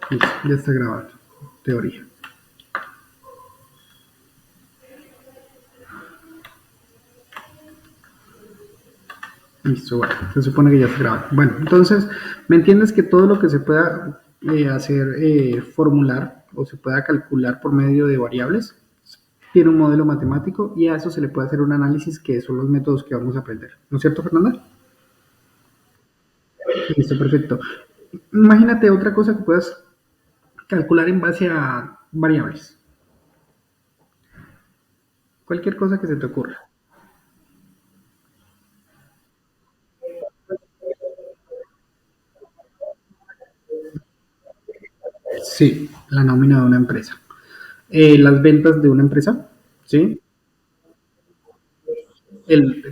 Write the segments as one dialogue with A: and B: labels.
A: Listo, ya está grabando. Teoría. Listo, bueno, se supone que ya está grabando. Bueno, entonces, ¿me entiendes que todo lo que se pueda hacer formular o se pueda calcular por medio de variables tiene un modelo matemático y a eso se le puede hacer un análisis que son los métodos que vamos a aprender? ¿No es cierto, Fernanda? Listo, perfecto. Imagínate otra cosa que puedas calcular en base a variables. Cualquier cosa que se te ocurra. Sí, la nómina de una empresa. Las ventas de una empresa, ¿sí?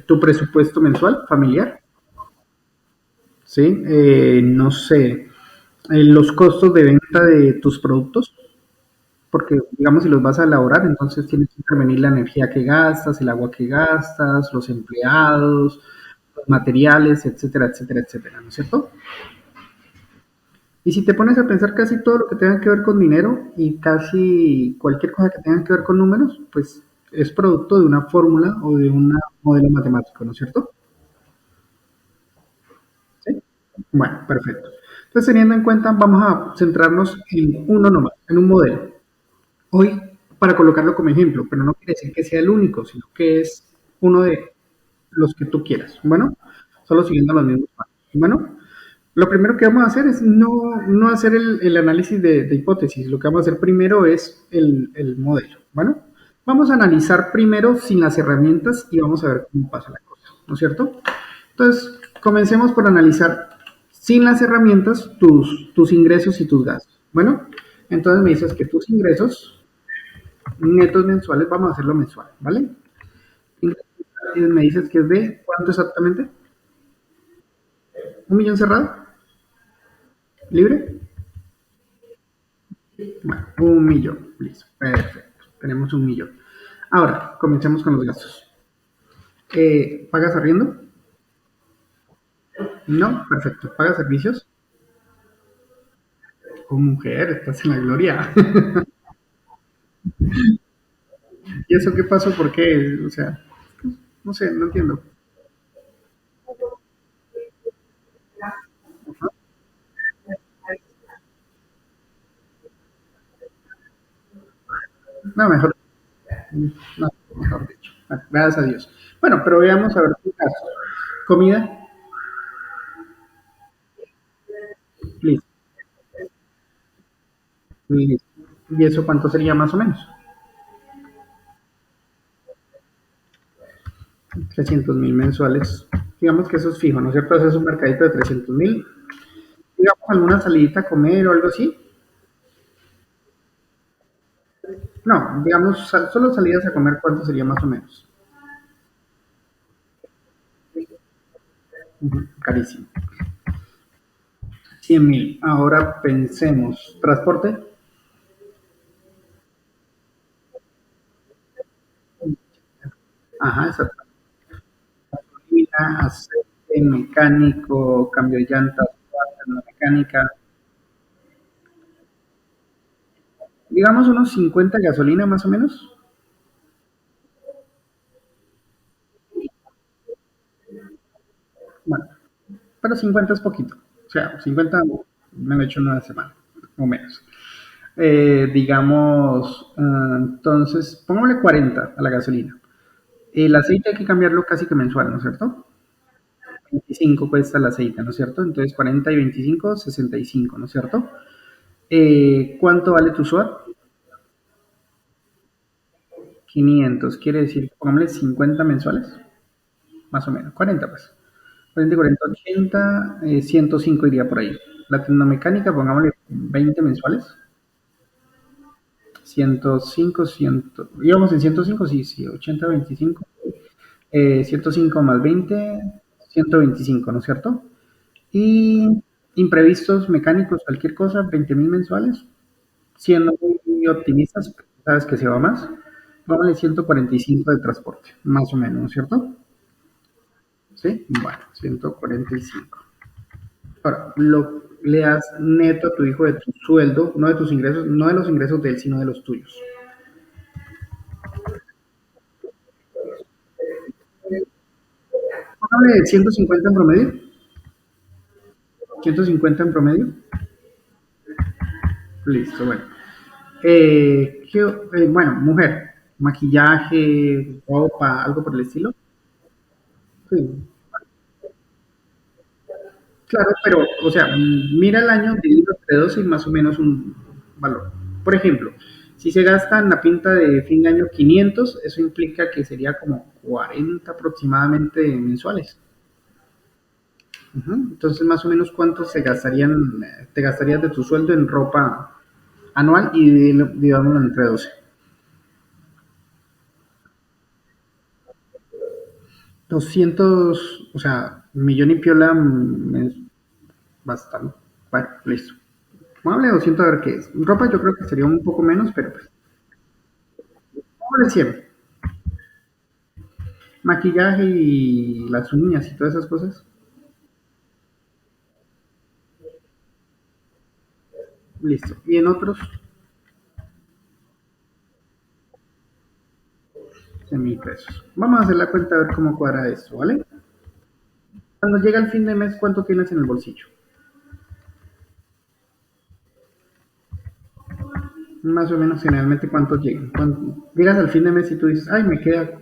A: Tu presupuesto mensual familiar, ¿sí? No sé, los costos de venta de tus productos, porque digamos si los vas a elaborar, entonces tienes que intervenir la energía que gastas, el agua que gastas, los empleados, los materiales, etcétera, etcétera, etcétera, ¿no es cierto? Y si te pones a pensar casi todo lo que tenga que ver con dinero y casi cualquier cosa que tenga que ver con números, pues es producto de una fórmula o de un modelo matemático, ¿no es cierto? ¿Sí? Bueno, perfecto. Entonces, teniendo en cuenta, vamos a centrarnos en uno nomás, en un modelo. Hoy, para colocarlo como ejemplo, pero no quiere decir que sea el único, sino que es uno de los que tú quieras. Bueno, solo siguiendo los mismos pasos. Bueno, lo primero que vamos a hacer es no hacer el análisis de hipótesis. Lo que vamos a hacer primero es el modelo. Bueno, vamos a analizar primero sin las herramientas y vamos a ver cómo pasa la cosa, ¿no es cierto? Entonces, comencemos por analizar sin las herramientas tus ingresos y tus gastos. Bueno, entonces me dices que tus ingresos netos mensuales, vamos a hacerlo mensual, ¿vale? Me dices que es de cuánto exactamente, 1 millón cerrado, libre. Bueno, 1 millón, listo, perfecto, tenemos 1 millón. Ahora, comencemos con los gastos. ¿Pagas arriendo? No, perfecto. ¿Pagas servicios? Oh, mujer, estás en la gloria. ¿Y eso qué pasó? ¿Por qué? O sea, no sé, no entiendo. No, mejor, no, mejor dicho. Ah, gracias a Dios. Bueno, pero veamos a ver tu caso. Comida, listo, listo. ¿Y eso cuánto sería más o menos? 300.000 mensuales. Digamos que eso es fijo, ¿no es cierto? Eso es un mercadito de 300.000. Digamos alguna salidita a comer o algo así. No, digamos, solo salidas a comer, ¿cuánto sería más o menos? Carísimo. 100.000. Ahora pensemos, transporte, ajá, exacto. Gasolina, aceite, mecánico, cambio de llantas, la mecánica. Digamos unos 50 gasolina más o menos. Bueno, pero 50 es poquito. O sea, 50 me lo he hecho en una semana, o menos. Digamos, entonces, pongámosle 40 a la gasolina. El aceite hay que cambiarlo casi que mensual, ¿no es cierto? 25 cuesta el aceite, ¿no es cierto? Entonces 40 y 25, 65, ¿no es cierto? ¿Cuánto vale tu SWAT? 500, quiere decir, pongámosle 50 mensuales, más o menos, 40 pues. 40, 40, 80, 105 iría por ahí. La tecnomecánica, pongámosle 20 mensuales, 105, 100, íbamos en 105, sí, sí, 80, 25, 105 más 20, 125, ¿no es cierto? Y imprevistos mecánicos, cualquier cosa, 20.000 mensuales, siendo muy optimistas, sabes que se va más, póngale 145 de transporte, más o menos, ¿no es cierto? ¿Sí? Bueno, 145. Ahora, le das neto a tu hijo de tu sueldo, no de tus ingresos, no de los ingresos de él, sino de los tuyos. Póngale 150 en promedio. 150 en promedio. Listo, bueno. Bueno, mujer, maquillaje, ropa, algo por el estilo. Sí, claro, pero, o sea, mira el año, dividido entre 12 y más o menos un valor. Por ejemplo, si se gasta en la pinta de fin de año 500, eso implica que sería como 40 aproximadamente mensuales. Ujú. Entonces, más o menos, ¿cuánto te gastarías de tu sueldo en ropa anual y dividirlo entre 12? 200, o sea, millón y piola es bastante. Bueno, listo. Vamos a 200 a ver qué es. Ropa yo creo que sería un poco menos, pero pues, vamos a 100. Maquillaje y las uñas y todas esas cosas. Listo. Y en otros, 100.000 pesos. Vamos a hacer la cuenta a ver cómo cuadra esto, ¿vale? Cuando llega el fin de mes, ¿cuánto tienes en el bolsillo? Más o menos, generalmente, ¿cuánto llegan? Cuando llegas al fin de mes y tú dices, ay, me queda,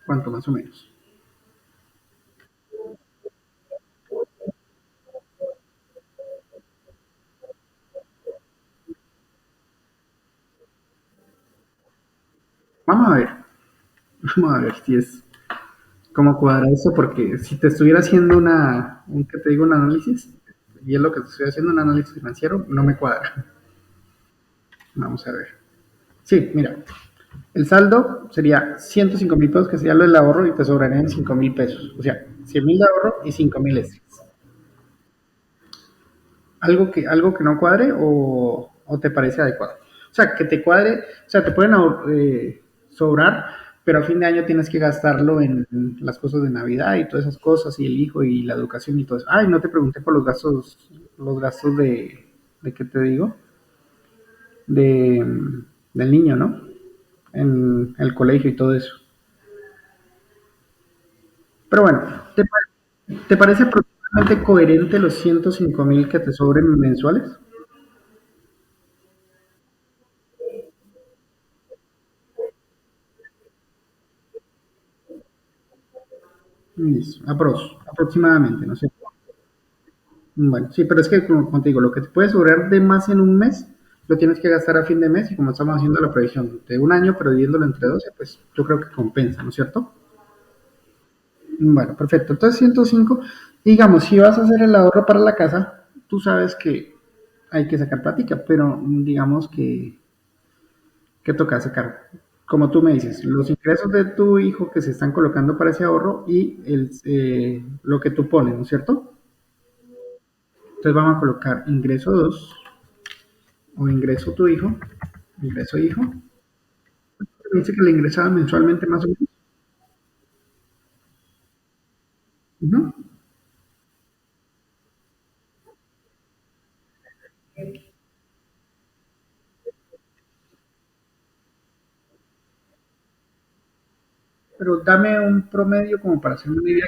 A: ¿cuánto más o menos? Vamos a ver, vamos a ver si es cómo cuadra eso, porque si te estuviera haciendo que te digo, un análisis, y es lo que te estoy haciendo, un análisis financiero, no me cuadra. Vamos a ver. Sí, mira, el saldo sería 105.000 pesos, que sería lo del ahorro, y te sobrarían 5.000 pesos. O sea, 100.000 de ahorro y 5.000 extras. ¿Algo que no cuadre o te parece adecuado? O sea, que te cuadre, o sea, te pueden sobrar, pero a fin de año tienes que gastarlo en las cosas de Navidad y todas esas cosas, y el hijo y la educación y todo eso. Ay, no te pregunté por los gastos de ¿qué te digo? De, del niño, ¿no? En el colegio y todo eso. Pero bueno, ¿te parece aproximadamente coherente los 105.000 que te sobren mensuales? Listo, aproximadamente, no sé. Bueno, sí, pero es que, como te digo, lo que te puede sobrar de más en un mes, lo tienes que gastar a fin de mes y como estamos haciendo la previsión de un año, pero dividiéndolo entre 12, pues yo creo que compensa, ¿no es cierto? Bueno, perfecto. Entonces, 105, digamos, si vas a hacer el ahorro para la casa, tú sabes que hay que sacar plática, pero digamos que toca sacar, como tú me dices, los ingresos de tu hijo que se están colocando para ese ahorro y lo que tú pones, ¿no es cierto? Entonces vamos a colocar ingreso 2 o ingreso tu hijo, ingreso hijo. Me dice que le ingresaba mensualmente más o menos. Ujú. Pero dame un promedio como para hacer una idea.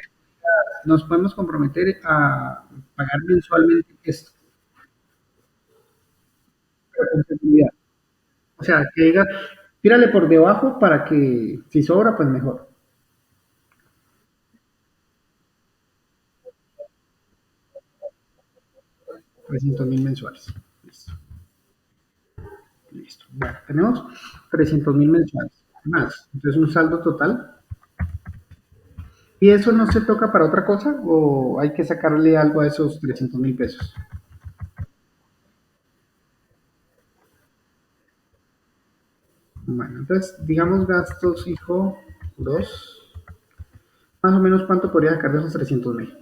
A: Nos podemos comprometer a pagar mensualmente esto, pero con seguridad. O sea, que diga, tírale por debajo para que si sobra, pues mejor. 300.000 mensuales. Listo, listo. Bueno, tenemos 300.000 mensuales. Más. Entonces un saldo total. ¿Y eso no se toca para otra cosa o hay que sacarle algo a esos 300.000 pesos? Bueno, entonces, digamos gastos, hijo, 2. Más o menos, ¿cuánto podría sacar de esos 300.000?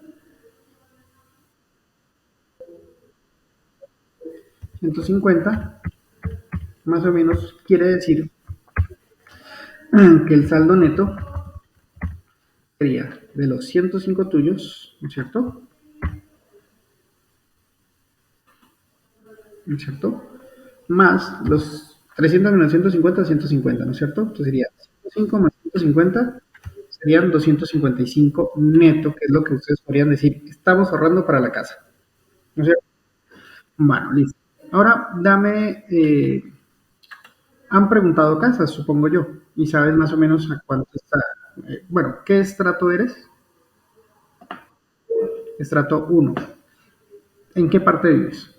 A: 150, más o menos, quiere decir que el saldo neto sería de los 105 tuyos, ¿no es cierto? ¿cierto? Más los 300 menos 150, 150, ¿no es cierto? Entonces sería 105 más 150, serían 255 neto, que es lo que ustedes podrían decir, estamos ahorrando para la casa, ¿no es cierto? Bueno, listo. Ahora dame, han preguntado casas, supongo yo, y sabes más o menos a cuánto está. Bueno, ¿qué estrato eres? Estrato uno. ¿En qué parte vives?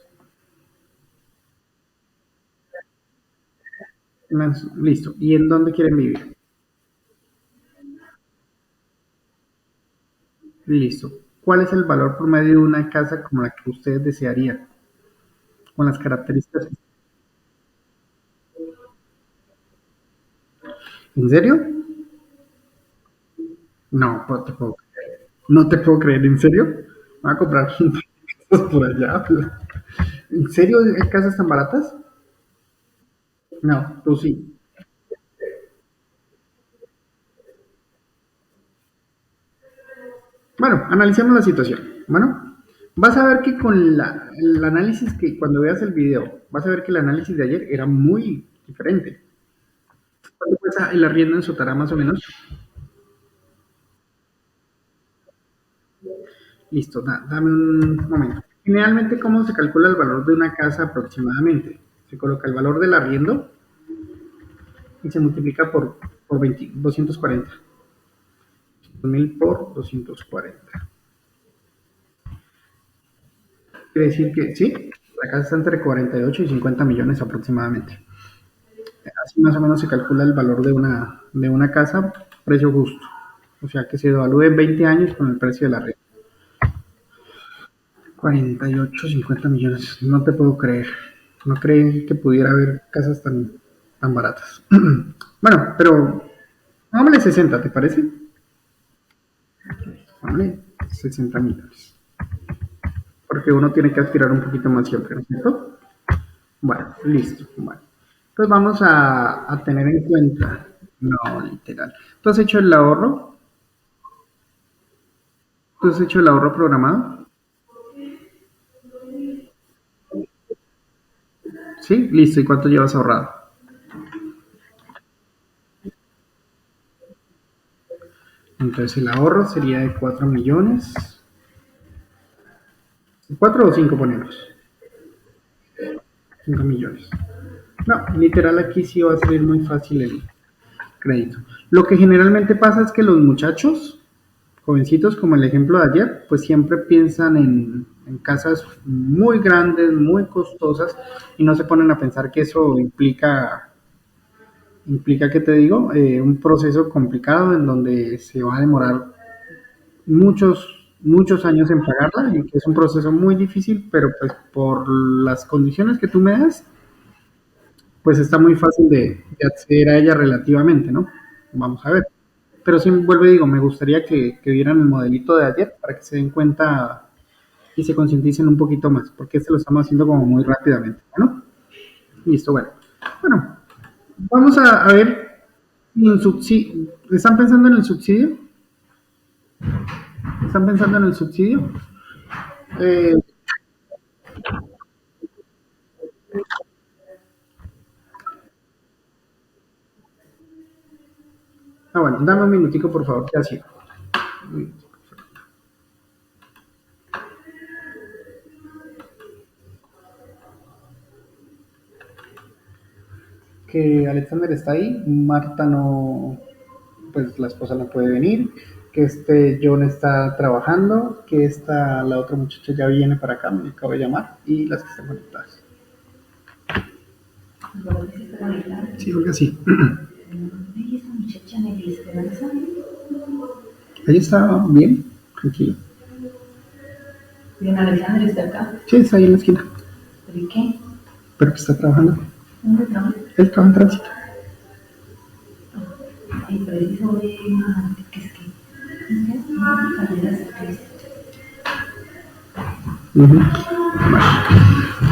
A: Listo. ¿Y en dónde quieren vivir? Listo. ¿Cuál es el valor promedio de una casa como la que ustedes desearían? Con las características. ¿En serio? No, no te puedo creer. No te puedo creer, ¿en serio? Voy a comprar casas por allá. ¿En serio hay casas tan baratas? No, tú sí. Bueno, analicemos la situación. Bueno, vas a ver que con el análisis que cuando veas el video, vas a ver que el análisis de ayer era muy diferente. ¿Cuánto cuesta el arriendo en Sotará más o menos? Listo, dame un momento. Generalmente, ¿cómo se calcula el valor de una casa aproximadamente? Se coloca el valor del arriendo y se multiplica por 20, 240. 1000 por 240. Quiere decir que sí, la casa está entre 48 y 50 millones aproximadamente. Así más o menos se calcula el valor de una casa, precio justo. O sea, que se evalúe en 20 años con el precio de la red. 48, 50 millones. No te puedo creer. No creí que pudiera haber casas tan baratas. Bueno, pero háblale 60, ¿te parece? Háblale 60 millones. Porque uno tiene que aspirar un poquito más siempre, ¿no es cierto? Bueno, listo. Bueno. Entonces vamos a tener en cuenta. No, literal. ¿Tú has hecho el ahorro? ¿Tú has hecho el ahorro programado? Sí, listo. ¿Y cuánto llevas ahorrado? Entonces el ahorro sería de 4 millones. 4 o 5 ponemos. 5 millones. No, literal aquí sí va a salir muy fácil el crédito. Lo que generalmente pasa es que los muchachos, jovencitos como el ejemplo de ayer, pues siempre piensan en casas muy grandes, muy costosas y no se ponen a pensar que eso implica, ¿qué te digo? Un proceso complicado en donde se va a demorar muchos años en pagarla y que es un proceso muy difícil, pero pues por las condiciones que tú me das, pues está muy fácil de acceder a ella relativamente, ¿no? Vamos a ver. Pero sí, vuelvo y digo, me gustaría que vieran el modelito de ayer para que se den cuenta y se concienticen un poquito más, porque este lo estamos haciendo como muy rápidamente, ¿no? Listo, bueno. Bueno, vamos a ver, ¿están pensando en el subsidio? ¿Están pensando en el subsidio? Eh, bueno, dame un minutico, por favor, que así. Que Alexander está ahí, Marta no, pues la esposa no puede venir, que John está trabajando, que la otra muchacha ya viene para acá, me acabo de llamar, y las que están conectadas. Sí, porque sí. Ella está bien, tranquila.
B: Bien, Alexander está acá.
A: Sí, está ahí en la esquina.
B: ¿Pero y qué?
A: Pero que está trabajando.
B: ¿Dónde trabaja?
A: Él trabaja en tránsito.
B: Ay, pero él sobre una que es que
A: Bueno,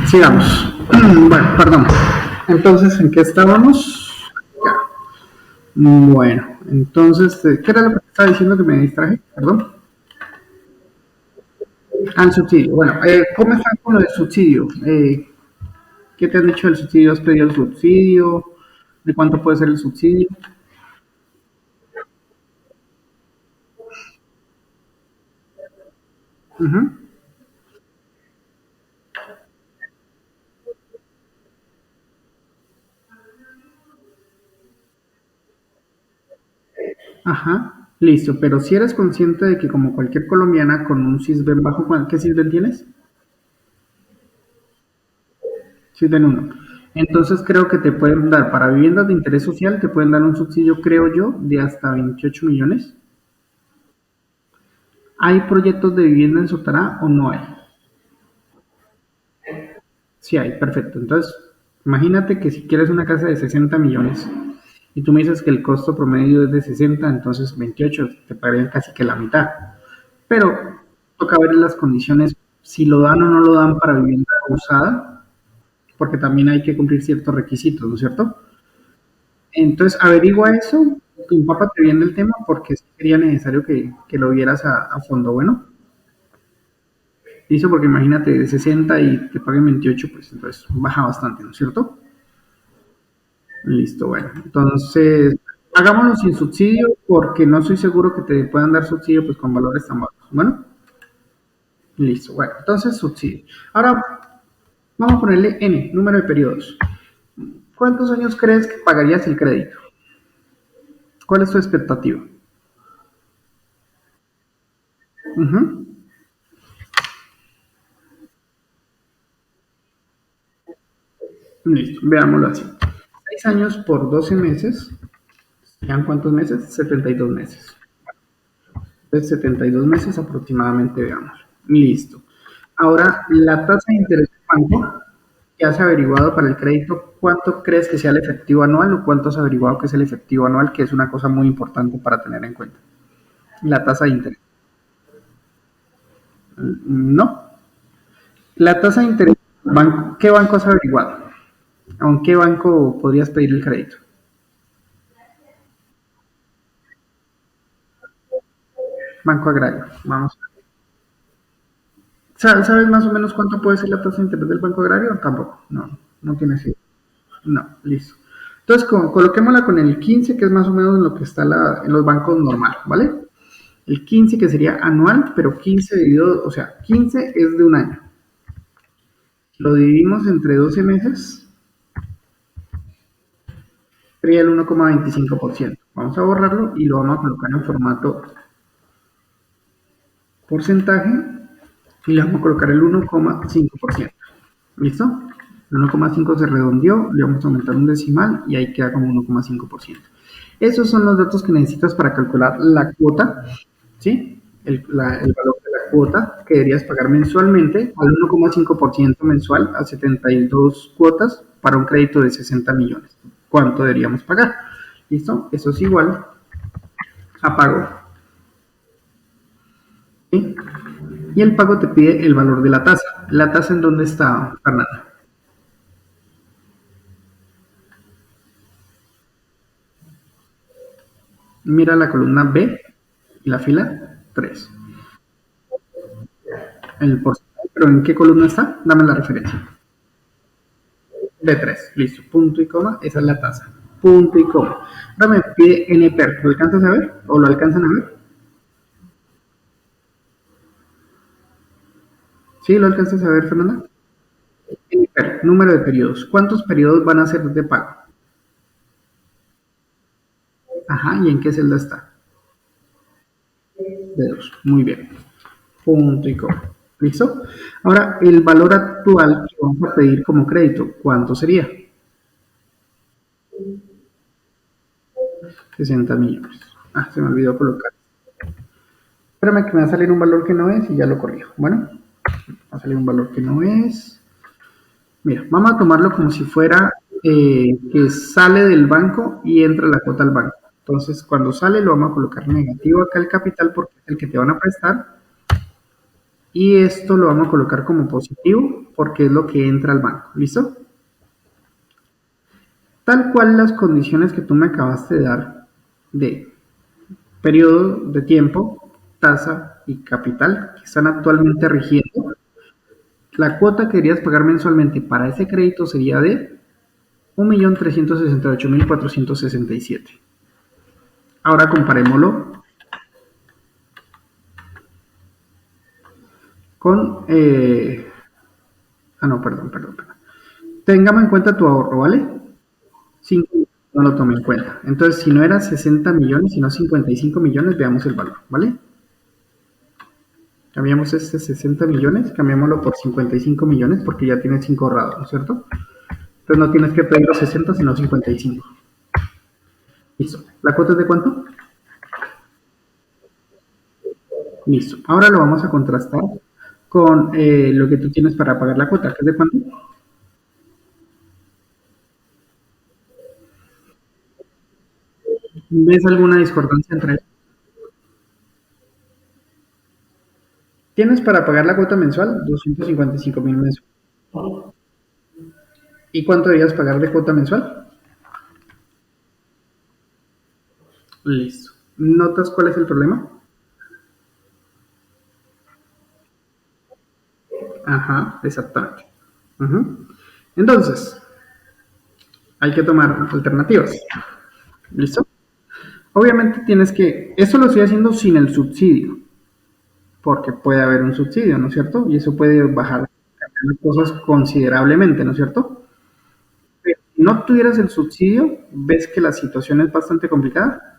A: sigamos. Bueno, perdón. Entonces, ¿en qué estábamos? Ya. Bueno, entonces, ¿qué era lo que estaba diciendo que me distraje? Perdón. Ah, el subsidio. Bueno, ¿cómo está con lo del subsidio? ¿Qué te han dicho del subsidio? ¿Has pedido el subsidio? ¿De cuánto puede ser el subsidio? Ujú. Ajá, listo. Pero si eres consciente de que como cualquier colombiana con un SISBEN bajo, ¿qué SISBEN tienes? SISBEN uno. Entonces creo que te pueden dar, para viviendas de interés social, te pueden dar un subsidio, creo yo, de hasta 28 millones. ¿Hay proyectos de vivienda en Sotará o no hay? Sí hay, perfecto. Entonces, imagínate que si quieres una casa de 60 millones y tú me dices que el costo promedio es de 60, entonces 28 te pagarían casi que la mitad. Pero toca ver las condiciones, si lo dan o no lo dan para vivienda usada, porque también hay que cumplir ciertos requisitos, ¿no es cierto? Entonces, averigua eso, empápate bien del tema, porque sí sería necesario que lo vieras a fondo. Bueno, listo, porque imagínate de 60 y te paguen 28, pues entonces baja bastante, ¿no es cierto? Listo, bueno. Entonces, hagámoslo sin subsidio, porque no estoy seguro que te puedan dar subsidio pues con valores tan bajos. Bueno, listo, bueno. Entonces, subsidio. Ahora, vamos a ponerle N, número de periodos. ¿Cuántos años crees que pagarías el crédito? ¿Cuál es tu expectativa? Ujú. Listo, veámoslo así. 6 años por 12 meses. ¿Serían cuántos meses? 72 meses. Entonces, 72 meses aproximadamente, veamos. Listo. Ahora, la tasa de interés del banco que has averiguado para el crédito, ¿cuánto crees que sea el efectivo anual o cuánto has averiguado que es el efectivo anual, que es una cosa muy importante para tener en cuenta? La tasa de interés. No. La tasa de interés, ¿qué banco has averiguado? ¿A qué banco podrías pedir el crédito? Banco Agrario. Vamos. ¿Sabes más o menos cuánto puede ser la tasa de interés del Banco Agrario? Tampoco. No, no tiene sentido. No, listo. Entonces, coloquémosla con el 15, que es más o menos en lo que está en los bancos normal, ¿vale? El 15 que sería anual, pero 15 dividido, o sea, 15 es de un año. Lo dividimos entre 12 meses, sería el 1,25%. Vamos a borrarlo y lo vamos a colocar en formato porcentaje y le vamos a colocar el 1,5%. ¿Listo? El 1,5 se redondeó, le vamos a aumentar un decimal y ahí queda como 1,5%. Esos son los datos que necesitas para calcular la cuota, ¿sí? El valor de la cuota que deberías pagar mensualmente al 1,5% mensual a 72 cuotas para un crédito de 60 millones. ¿Cuánto deberíamos pagar? ¿Listo? Eso es igual a pago. ¿Sí? Y el pago te pide el valor de la tasa. ¿La tasa en dónde está, Fernanda? Mira la columna B y la fila 3. El porcentaje, pero ¿en qué columna está? Dame la referencia. B3, listo, punto y coma, esa es la tasa. Punto y coma. Ahora me pide NPER, ¿lo alcanzas a ver? ¿O lo alcanzan a ver? ¿Sí? ¿Lo alcanzas a ver, Fernanda? NPER, número de periodos. ¿Cuántos periodos van a ser de pago? Ajá, ¿y en qué celda está? De 2. Muy bien. Punto y coma. ¿Listo? Ahora, el valor actual que vamos a pedir como crédito, ¿cuánto sería? 60 millones. Ah, se me olvidó colocar. Espérame que me va a salir un valor que no es y ya lo corrijo. Bueno, va a salir un valor que no es. Mira, vamos a tomarlo como si fuera que sale del banco y entra la cuota al banco. Entonces, cuando sale lo vamos a colocar negativo acá el capital porque es el que te van a prestar. Y esto lo vamos a colocar como positivo porque es lo que entra al banco. ¿Listo? Tal cual las condiciones que tú me acabaste de dar de periodo de tiempo, tasa y capital que están actualmente rigiendo, la cuota que deberías pagar mensualmente para ese crédito sería de 1.368.467. Ahora comparémoslo con... no, perdón. Tengamos en cuenta tu ahorro, ¿vale? 5 no lo tomé en cuenta. Entonces, si no era 60 millones, sino 55 millones, veamos el valor, ¿vale? Cambiamos este 60 millones, cambiámoslo por 55 millones porque ya tienes 5 ahorrados, ¿no es cierto? Entonces no tienes que pedir los 60, sino 55. Listo. ¿La cuota es de cuánto? Listo. Ahora lo vamos a contrastar con lo que tú tienes para pagar la cuota, que es de cuánto. ¿Ves alguna discordancia entre eso? Tienes para pagar la cuota mensual 255.000 mensual. ¿Y cuánto debías pagar de cuota mensual? Listo. ¿Notas cuál es el problema? Ajá, exactamente. Ujú. Entonces, hay que tomar alternativas. ¿Listo? Obviamente tienes que, esto lo estoy haciendo sin el subsidio, porque puede haber un subsidio, ¿no es cierto? Y eso puede bajar las cosas considerablemente, ¿no es cierto? Pero si no tuvieras el subsidio, ves que la situación es bastante complicada.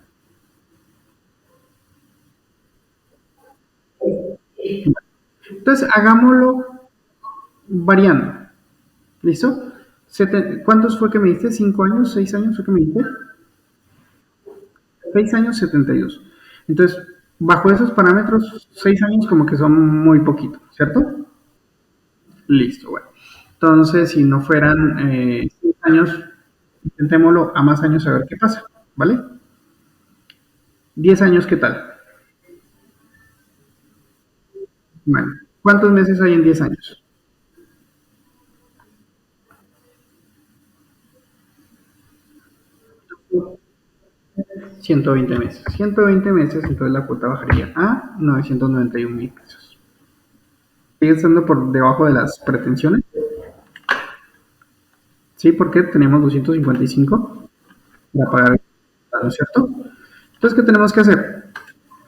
A: Entonces, hagámoslo variando. ¿Listo? ¿Cuántos fue que me diste? ¿5 años? ¿6 años fue que me diste? 6 años, 72. Entonces, bajo esos parámetros, 6 años como que son muy poquito, ¿cierto? Listo, bueno. Entonces, si no fueran 6 años, intentémoslo a más años a ver qué pasa, ¿vale? 10 años, ¿qué tal? Bueno, ¿cuántos meses hay en 10 años? 120 meses. 120 meses, entonces la cuota bajaría a 991.000 pesos. Sigue estando por debajo de las pretensiones. Sí, porque tenemos 255 para pagar, ¿no es cierto? Entonces, ¿qué tenemos que hacer?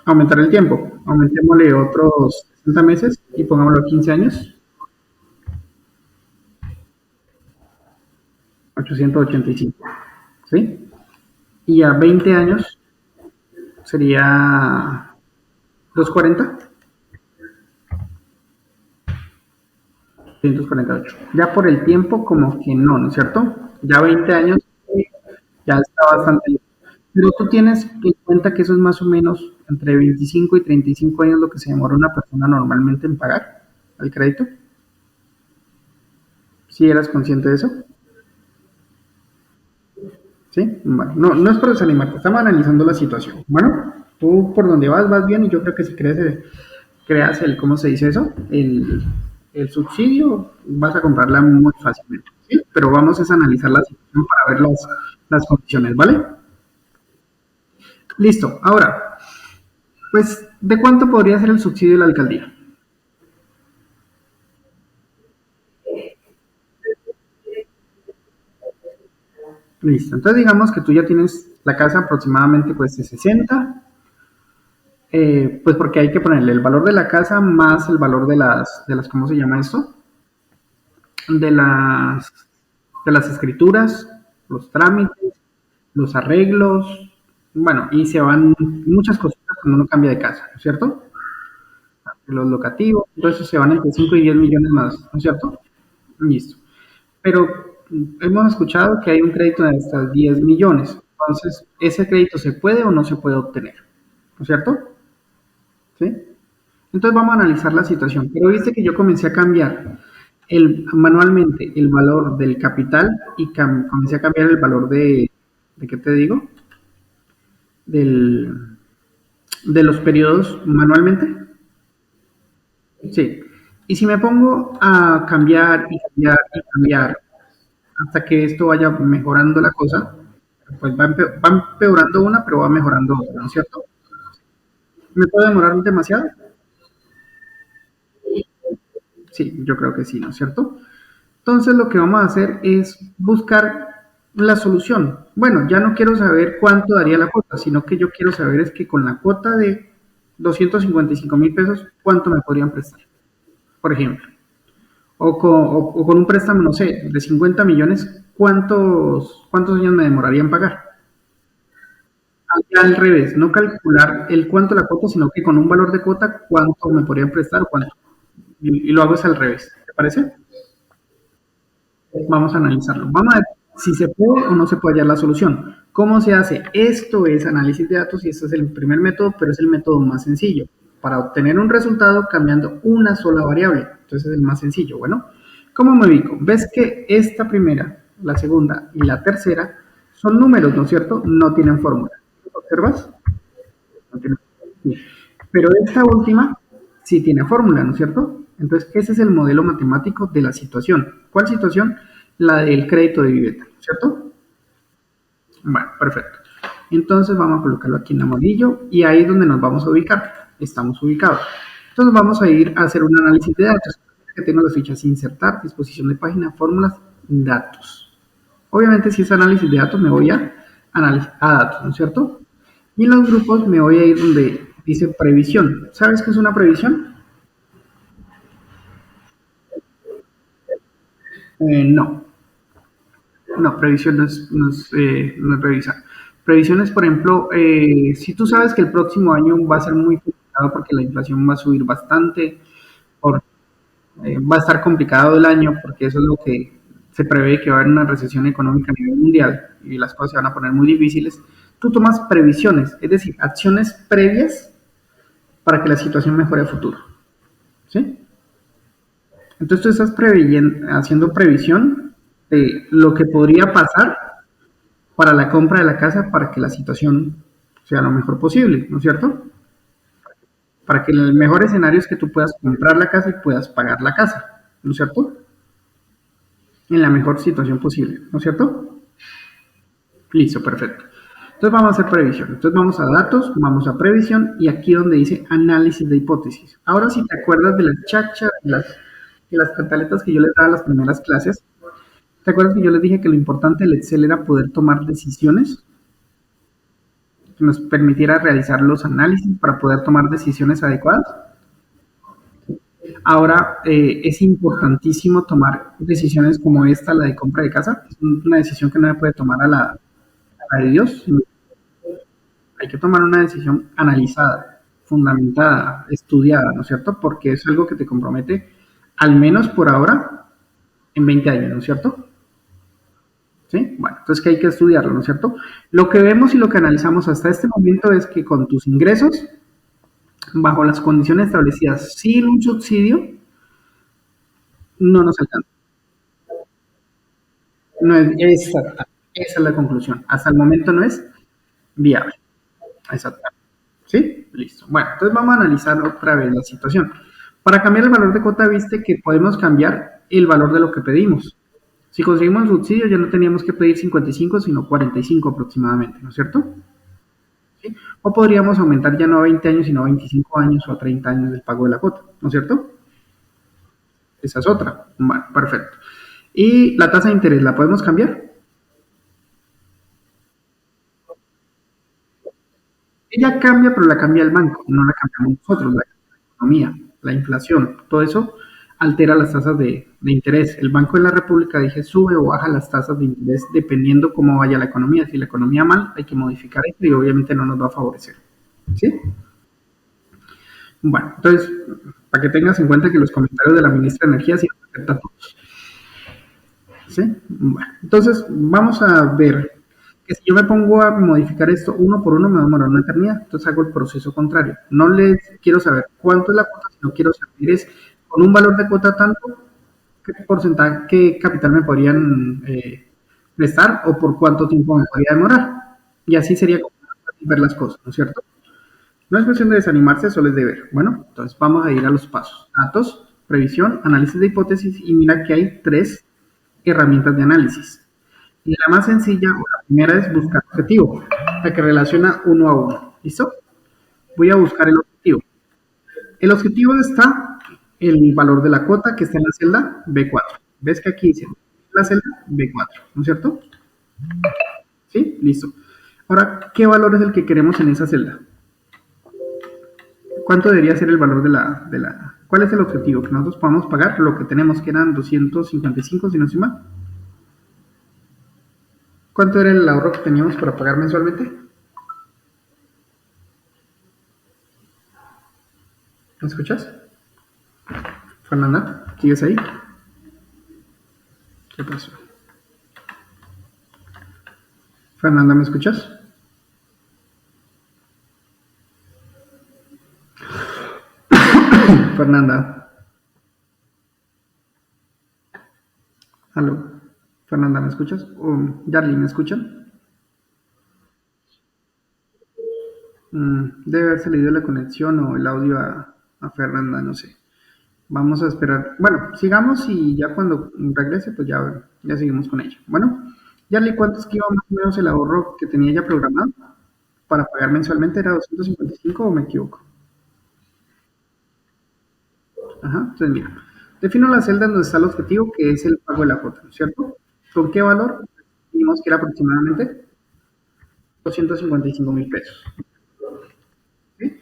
A: Aumentar el tiempo. Aumentémosle otros 60 meses y pongámoslo a 15 años. 885. ¿Sí? Y a 20 años sería 240. 248. Ya por el tiempo, como que no, ¿no es cierto? Ya 20 años ya está bastante. Pero tú tienes en cuenta que eso es más o menos entre 25 y 35 años lo que se demora una persona normalmente en pagar el crédito. ¿Sí eras consciente de eso? ¿Sí? Bueno, no, no es por desanimarte, estamos analizando la situación. Bueno, tú por donde vas bien y yo creo que si creas el, ¿cómo se dice eso? El subsidio, vas a comprarla muy fácilmente, ¿sí? Pero vamos a analizar la situación para ver las condiciones, ¿vale? Listo, ahora, pues, ¿de cuánto podría ser el subsidio de la alcaldía? Listo, entonces digamos que tú ya tienes la casa aproximadamente pues de 60, pues porque hay que ponerle el valor de la casa más el valor de las, ¿cómo se llama esto? De las, de las escrituras, los trámites, los arreglos, bueno, y se van muchas cositas cuando uno cambia de casa, ¿no es cierto? Los locativos, entonces se van entre 5 y 10 millones más, ¿no es cierto? Listo. Pero hemos escuchado que hay un crédito de hasta 10 millones, entonces, ¿ese crédito se puede o no se puede obtener? ¿No es cierto? ¿Sí? Entonces vamos a analizar la situación. Pero viste que yo comencé a cambiar manualmente el valor del capital y comencé a cambiar el valor ¿de qué te digo? Del, de los periodos manualmente. Sí. Y si me pongo a cambiar y cambiar y cambiar hasta que esto vaya mejorando la cosa, pues va empeorando una, pero va mejorando otra, ¿no es cierto? ¿Me puede demorar demasiado? Sí, yo creo que sí, ¿no es cierto? Entonces lo que vamos a hacer es buscar la solución. Bueno, ya no quiero saber cuánto daría la cuota, sino que yo quiero saber es que con la cuota de 255.000 pesos, ¿cuánto me podrían prestar? Por ejemplo. O con un préstamo, no sé, de 50 millones, ¿cuántos años me demoraría en pagar? Al revés, no calcular el cuánto la cuota, sino que con un valor de cuota, cuánto me podrían prestar o cuánto. Y lo hago es al revés. ¿Te parece? Vamos a analizarlo. Vamos a ver si se puede o no se puede hallar la solución. ¿Cómo se hace? Esto es análisis de datos y este es el primer método, pero es el método más sencillo para obtener un resultado cambiando una sola variable. Entonces es el más sencillo. Bueno, ¿cómo me ubico? Ves que esta primera, la segunda y la tercera son números, ¿no es cierto? No tienen fórmula. ¿Observas? No tiene fórmula. Sí. Pero esta última sí tiene fórmula, ¿no es cierto? Entonces, ese es el modelo matemático de la situación. ¿Cuál situación? La del crédito de vivienda, ¿cierto? Bueno, perfecto. Entonces vamos a colocarlo aquí en amarillo y ahí es donde nos vamos a ubicar. Estamos ubicados. Entonces vamos a ir a hacer un análisis de datos. Que tengo las fichas insertar, disposición de página, fórmulas, datos. Obviamente si es análisis de datos me voy a datos, ¿no es cierto? Y en los grupos me voy a ir donde dice previsión. ¿Sabes qué es una previsión? No, no, previsión no es revisar. Previsión es, por ejemplo, si tú sabes que el próximo año va a ser muy complicado porque la inflación va a subir bastante, por, va a estar complicado el año porque eso es lo que se prevé que va a haber una recesión económica a nivel mundial y las cosas se van a poner muy difíciles, tú tomas previsiones, es decir, acciones previas para que la situación mejore a futuro. ¿Sí? Entonces tú estás haciendo previsión de lo que podría pasar para la compra de la casa para que la situación sea lo mejor posible, ¿no es cierto? Para que el mejor escenario es que tú puedas comprar la casa y puedas pagar la casa, ¿no es cierto? En la mejor situación posible, ¿no es cierto? Listo, perfecto. Entonces vamos a hacer previsión. Entonces vamos a datos, vamos a previsión y aquí donde dice análisis de hipótesis. Ahora si te acuerdas de las chachas, de las cantaletas que yo les daba en las primeras clases, ¿te acuerdas que yo les dije que lo importante del Excel era poder tomar decisiones? Que nos permitiera realizar los análisis para poder tomar decisiones adecuadas. Ahora es importantísimo tomar decisiones como esta, la de compra de casa. Es una decisión que no se puede tomar a la de Dios. Hay que tomar una decisión analizada, fundamentada, estudiada, ¿no es cierto? Porque es algo que te compromete, al menos por ahora, en 20 años, ¿no es cierto? ¿Sí? Bueno, entonces que hay que estudiarlo, ¿no es cierto? Lo que vemos y lo que analizamos hasta este momento es que con tus ingresos, bajo las condiciones establecidas sin un subsidio, no nos alcanza. No es exacta. Esa es la conclusión. Hasta el momento no es viable. Exacto. ¿Sí? Listo. Bueno, entonces vamos a analizar otra vez la situación. Para cambiar el valor de cuota, viste que podemos cambiar el valor de lo que pedimos. Si conseguimos el subsidio, ya no teníamos que pedir 55, sino 45 aproximadamente, ¿no es cierto? ¿Sí? O podríamos aumentar ya no a 20 años, sino a 25 años o a 30 años del pago de la cuota, ¿no es cierto? Esa es otra. Bueno, perfecto. Y la tasa de interés, ¿la podemos cambiar? Ella cambia, pero la cambia el banco, no la cambiamos nosotros, la economía, la inflación, todo eso altera las tasas de interés. El Banco de la República dije sube o baja las tasas de interés dependiendo cómo vaya la economía. Si la economía mal, hay que modificar esto y obviamente no nos va a favorecer. ¿Sí? Bueno, entonces, para que tengas en cuenta que los comentarios de la ministra de Energía sí nos afectan a todos. ¿Sí? Bueno, entonces vamos a ver que si yo me pongo a modificar esto uno por uno me va a demorar una eternidad, entonces hago el proceso contrario. No les quiero saber cuánto es la cuota, sino quiero saber es con un valor de cuota tanto, qué porcentaje, qué capital me podrían prestar o por cuánto tiempo me podría demorar. Y así sería como ver las cosas, ¿no es cierto? No es cuestión de desanimarse, solo es de ver. Bueno, entonces vamos a ir a los pasos. Datos, previsión, análisis de hipótesis y mira que hay tres herramientas de análisis. Y la más sencilla, o la primera es buscar objetivo, la que relaciona uno a uno. ¿Listo? Voy a buscar el objetivo. El objetivo está el valor de la cuota que está en la celda B4. ¿Ves que aquí dice la celda B4, ¿no es cierto? ¿Sí? Listo. Ahora, ¿qué valor es el que queremos en esa celda? ¿Cuánto debería ser el valor de la... ¿Cuál es el objetivo? Que nosotros podamos pagar lo que tenemos, que eran 255, si no estoy mal. ¿Cuánto era el ahorro que teníamos para pagar mensualmente? ¿Me escuchas? Fernanda, ¿sigues ahí? ¿Qué pasó? Fernanda, ¿me escuchas? Fernanda. Aló. Fernanda, ¿me escuchas? Darly, ¿me escuchan? Debe haber salido la conexión o el audio a Fernanda, no sé. Vamos a esperar. Bueno, sigamos y ya cuando regrese, pues ya seguimos con ella. Bueno, Yarly, ¿cuánto es que iba más o menos el ahorro que tenía ya programado para pagar mensualmente? ¿Era 255 o me equivoco? Ajá, entonces mira, defino la celda donde está el objetivo, que es el pago de la cuota, ¿no es cierto? ¿Con qué valor? Dijimos que era aproximadamente 255.000 pesos. ¿Sí?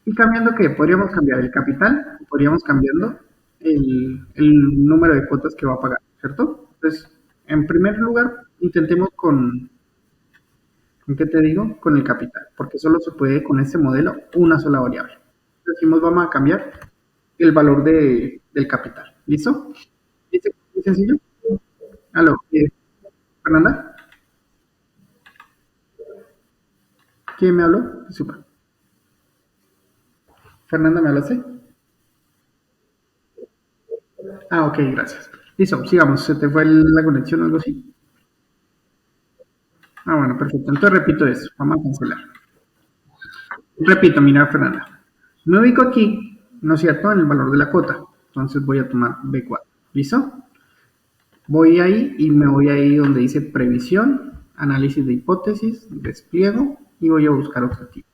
A: Y cambiando, ¿qué? Podríamos cambiar el capital, podríamos cambiando el número de cuotas que va a pagar, ¿cierto? Entonces, en primer lugar, intentemos ¿con qué te digo? Con el capital, porque solo se puede con este modelo una sola variable. Decimos, vamos a cambiar el valor del capital. ¿Listo? ¿Viste? Muy sencillo. Aló, Fernanda, ¿quién me habló? Super. Fernanda, ¿me hablaste? Ah, ok, gracias. Listo, sigamos. ¿Se te fue la conexión o algo así? Ah, bueno, perfecto. Entonces repito eso. Vamos a cancelar. Repito, mira, Fernanda. Me ubico aquí, ¿no es cierto?, en el valor de la cuota. Entonces voy a tomar B4. ¿Listo? Voy ahí y me voy ahí donde dice previsión, análisis de hipótesis, despliego y voy a buscar objetivo.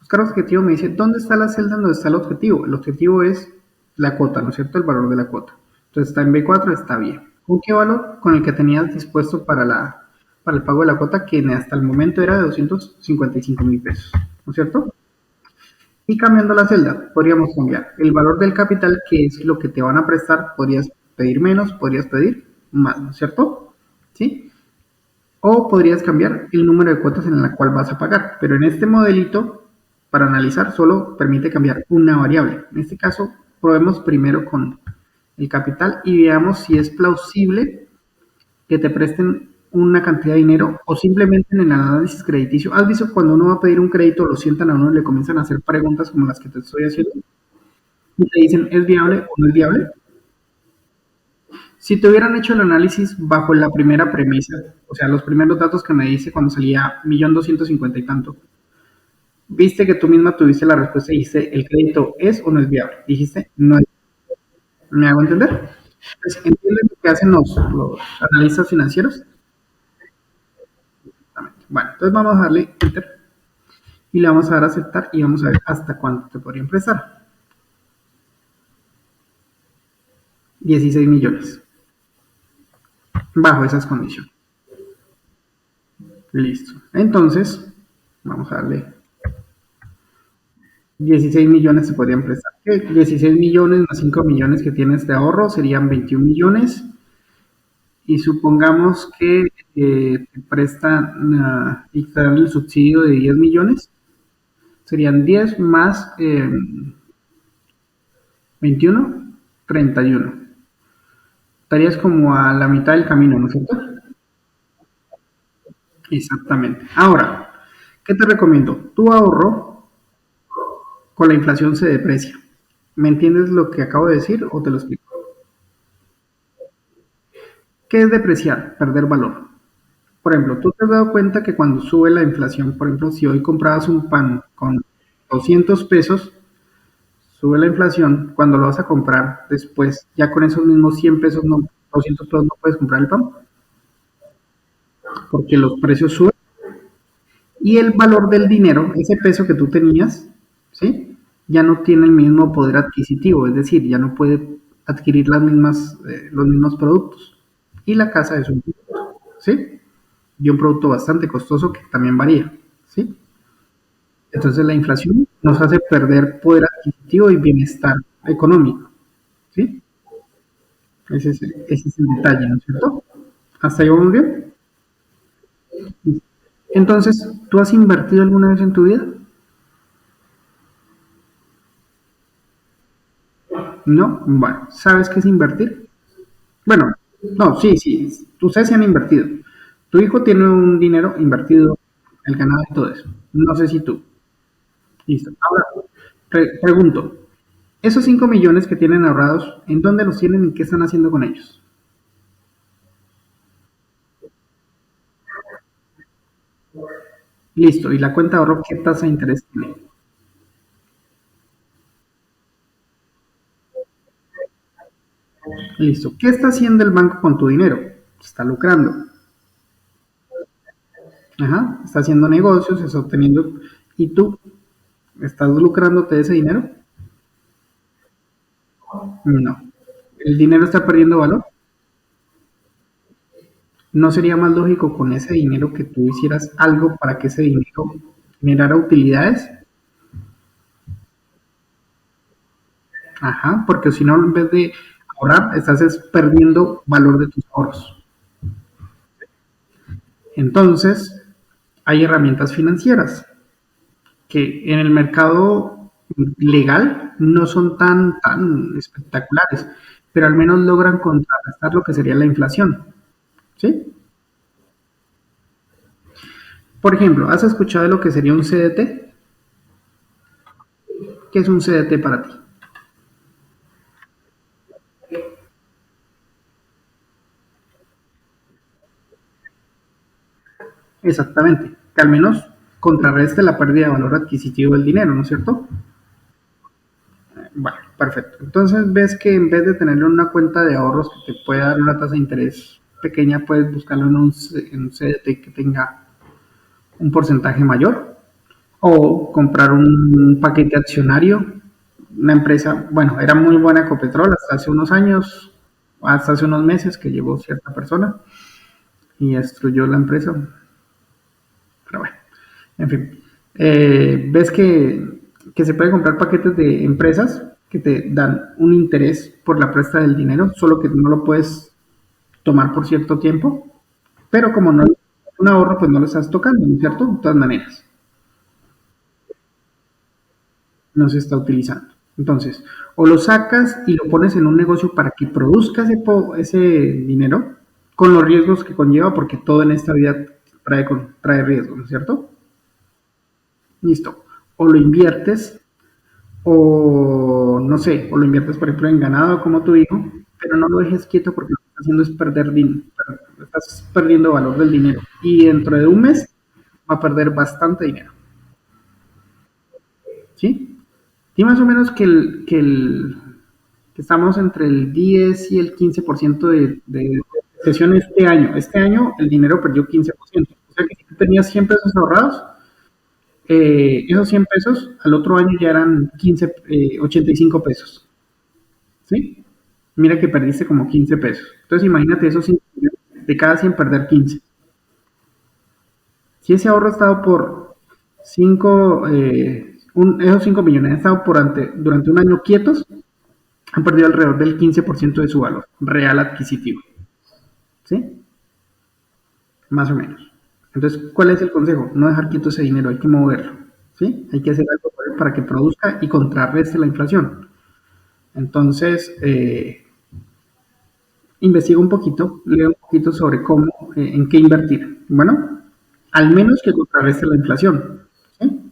A: Buscar objetivo me dice, ¿dónde está la celda donde está el objetivo? El objetivo es la cuota, ¿no es cierto? El valor de la cuota. Entonces está en B4, está bien. ¿Con qué valor? Con el que tenías dispuesto para el pago de la cuota, que hasta el momento era de 255.000 pesos, ¿no es cierto? Y cambiando la celda, podríamos cambiar el valor del capital, que es lo que te van a prestar. Podrías pedir menos, podrías pedir más, ¿no es cierto? ¿Sí? O podrías cambiar el número de cuotas en la cual vas a pagar. Pero en este modelito, para analizar, solo permite cambiar una variable. En este caso, probemos primero con el capital y veamos si es plausible que te presten una cantidad de dinero o simplemente en el análisis crediticio. ¿Has visto cuando uno va a pedir un crédito, lo sientan a uno y le comienzan a hacer preguntas como las que te estoy haciendo y te dicen, ¿es viable o no es viable? Si te hubieran hecho el análisis bajo la primera premisa, o sea, los primeros datos que me dice cuando salía 1.250.000 y tanto, viste que tú misma tuviste la respuesta y dijiste, ¿el crédito es o no es viable? Dijiste, no es. ¿Me hago entender? Pues, ¿entiendes lo que hacen los analistas financieros? Exactamente. Bueno, entonces vamos a darle enter y le vamos a dar a aceptar y vamos a ver hasta cuánto te podrían prestar. 16 millones. Bajo esas condiciones. Listo. Entonces, vamos a darle 16 millones se podrían prestar. ¿Qué? 16 millones más 5 millones que tienes de ahorro serían 21 millones. Y supongamos que te prestan y te dan el subsidio de 10 millones. Serían 10 más 21, 31. Estarías como a la mitad del camino, ¿no es cierto? Exactamente. Ahora, ¿qué te recomiendo? Tu ahorro con la inflación se deprecia. ¿Me entiendes lo que acabo de decir o te lo explico? ¿Qué es depreciar? Perder valor. Por ejemplo, tú te has dado cuenta que cuando sube la inflación, por ejemplo, si hoy comprabas un pan con 200 pesos, sube la inflación, cuando lo vas a comprar después, ya con esos mismos 100 pesos, no, 200 pesos no puedes comprar el pan, porque los precios suben y el valor del dinero, ese peso que tú tenías, ¿sí? ya no tiene el mismo poder adquisitivo, es decir, ya no puede adquirir los mismos productos. Y la casa es un producto, ¿sí? Y un producto bastante costoso que también varía, ¿sí? Entonces la inflación nos hace perder poder adquisitivo y bienestar económico, ¿sí? Ese es el detalle, ¿no es cierto? ¿Hasta ahí vamos bien? Entonces, ¿tú has invertido alguna vez en tu vida? No. Bueno, ¿sabes qué es invertir? Bueno, no, sí, sí, ustedes se han invertido. Tu hijo tiene un dinero invertido, el ganado y todo eso. No sé si tú. Listo. Ahora, pregunto, esos 5 millones que tienen ahorrados, ¿en dónde los tienen y qué están haciendo con ellos? Listo. ¿Y la cuenta de ahorro qué tasa de interés tiene? Listo. ¿Qué está haciendo el banco con tu dinero? Está lucrando. Ajá. Está haciendo negocios, está obteniendo. ¿Y tú estás lucrándote de ese dinero? No. ¿El dinero está perdiendo valor? ¿No sería más lógico con ese dinero que tú hicieras algo para que ese dinero generara utilidades? Ajá, porque si no, en vez de ahorrar, perdiendo valor de tus ahorros. Entonces, hay herramientas financieras que en el mercado legal no son tan espectaculares, pero al menos logran contrarrestar lo que sería la inflación. ¿Sí? Por ejemplo, ¿has escuchado de lo que sería un CDT? ¿Qué es un CDT para ti? Exactamente, que al menos contrarreste la pérdida de valor adquisitivo del dinero, ¿no es cierto? Bueno, perfecto. Entonces ves que en vez de tenerlo en una cuenta de ahorros que te pueda dar una tasa de interés pequeña, puedes buscarlo en un CDT que tenga un porcentaje mayor o comprar un paquete accionario. Una empresa, bueno, era muy buena Ecopetrol hasta hace unos años, hasta hace unos meses que llegó cierta persona y destruyó la empresa. Pero bueno, en fin. Ves que se puede comprar paquetes de empresas que te dan un interés por la presta del dinero, solo que no lo puedes tomar por cierto tiempo, pero como no es un ahorro, pues no lo estás tocando, ¿no es cierto? De todas maneras, no se está utilizando. Entonces, o lo sacas y lo pones en un negocio para que produzca ese dinero con los riesgos que conlleva, porque todo en esta vida trae riesgos, ¿no es cierto? Listo. O lo inviertes, o no sé, o lo inviertes, por ejemplo, en ganado, como tu hijo, pero no lo dejes quieto porque lo que estás haciendo es perder dinero, estás perdiendo valor del dinero. Y dentro de un mes va a perder bastante dinero. ¿Sí? Y más o menos que estamos entre el 10 y el 15% de sesión este año. Este año el dinero perdió 15%. O sea que si tú tenías 100 pesos ahorrados, esos 100 pesos al otro año ya eran 85 pesos. ¿Sí? Mira que perdiste como 15 pesos. Entonces imagínate esos 5 millones, de cada 100 perder 15. Si ese ahorro ha estado por 5, esos 5 millones han estado durante un año quietos, han perdido alrededor del 15% de su valor real adquisitivo. ¿Sí? Más o menos. Entonces, ¿cuál es el consejo? No dejar quieto ese dinero, hay que moverlo. ¿Sí? Hay que hacer algo para que produzca y contrarreste la inflación. Entonces, investiga un poquito, lee un poquito sobre cómo, en qué invertir. Bueno, al menos que contrarreste la inflación. ¿Sí?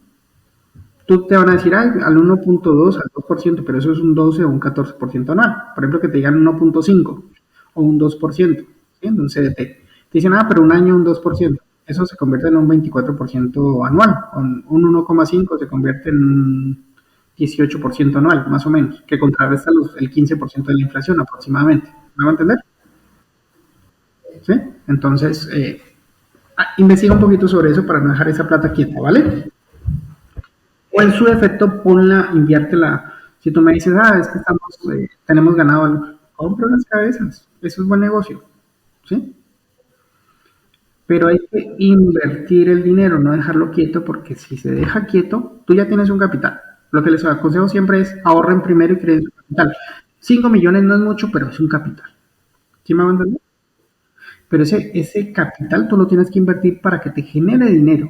A: Tú te van a decir, ay, al 1.2, al 2%, pero eso es un 12 o un 14% anual. Por ejemplo, que te digan 1.5 o un 2%, ¿sí? En un CDT. Te dicen, ah, pero un año un 2%. Eso se convierte en un 24% anual. Un 1,5 se convierte en un 18% anual, más o menos, que contrarresta el 15% de la inflación aproximadamente. ¿Me va a entender? ¿Sí? Entonces, investiga un poquito sobre eso para no dejar esa plata quieta, ¿vale? O en su defecto, ponla, inviértela. Si tú me dices, es que tenemos ganado algo, compra las cabezas. Eso es buen negocio, ¿sí? Pero hay que invertir el dinero, no dejarlo quieto, porque si se deja quieto, tú ya tienes un capital. Lo que les aconsejo siempre es ahorren primero y creen su capital. 5 millones no es mucho, pero es un capital. ¿Sí me van a entender? Pero ese capital tú lo tienes que invertir para que te genere dinero,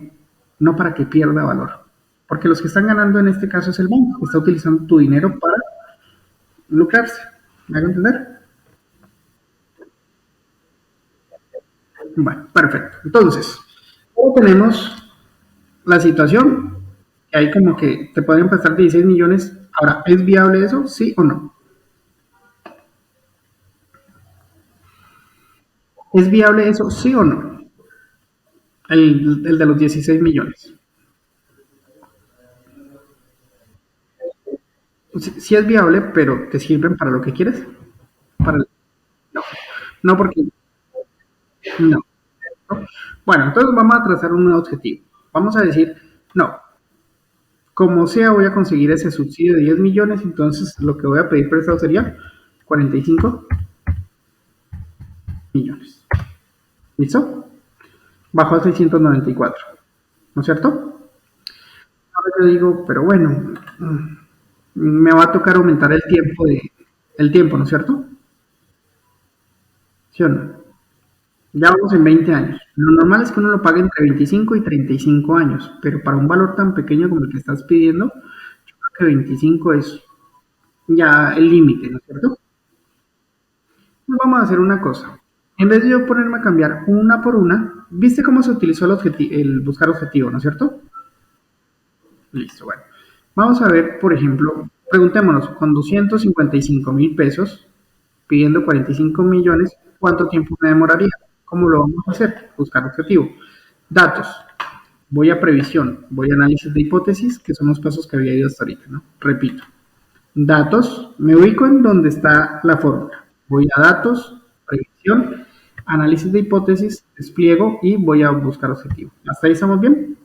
A: no para que pierda valor. Porque los que están ganando en este caso es el banco, que está utilizando tu dinero para lucrarse. ¿Me hago entender? Bueno, perfecto. Entonces, luego tenemos la situación que hay como que te pueden prestar 16 millones. Ahora, ¿es viable eso? ¿Sí o no? ¿Es viable eso? ¿Sí o no? El de los 16 millones. Sí, sí es viable, pero ¿te sirven para lo que quieres? Para no, no porque no. ¿No? Bueno, entonces vamos a trazar un nuevo objetivo. Vamos a decir, no, como sea voy a conseguir ese subsidio de 10 millones, entonces lo que voy a pedir prestado sería 45 millones. ¿Listo? Bajo a 694, ¿no es cierto? Ahora yo digo, pero bueno, me va a tocar aumentar el tiempo, ¿no es cierto? ¿Sí o no? Ya vamos en 20 años. Lo normal es que uno lo pague entre 25 y 35 años, pero para un valor tan pequeño como el que estás pidiendo, yo creo que 25 es ya el límite, ¿no es cierto? Pues vamos a hacer una cosa. En vez de yo ponerme a cambiar una por una, ¿viste cómo se utilizó el buscar objetivo, ¿no es cierto? Listo, bueno. Vamos a ver, por ejemplo, preguntémonos, con 255.000 pesos, pidiendo 45 millones, ¿cuánto tiempo me demoraría? ¿Cómo lo vamos a hacer? Buscar objetivo. Datos. Voy a previsión, voy a análisis de hipótesis, que son los pasos que había ido hasta ahorita, ¿no? Repito. Datos, me ubico en donde está la fórmula. Voy a datos, previsión, análisis de hipótesis, despliego y voy a buscar objetivo. ¿Hasta ahí estamos bien?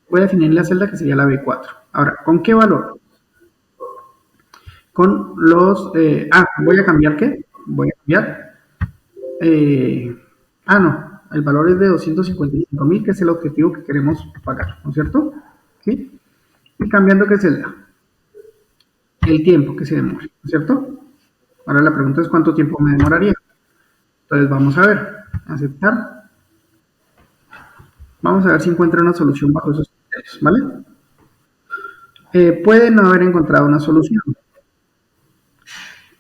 A: Voy a definir la celda que sería la B4. Ahora, ¿con qué valor? Con voy a cambiar ¿qué? Voy a cambiar. No, el valor es de 255.000, que es el objetivo que queremos pagar, ¿no es cierto? ¿Sí? Y cambiando qué celda, el tiempo que se demore, ¿no es cierto? Ahora la pregunta es cuánto tiempo me demoraría. Entonces vamos a ver, aceptar. Vamos a ver si encuentra una solución bajo esos criterios, ¿vale? Puede no haber encontrado una solución,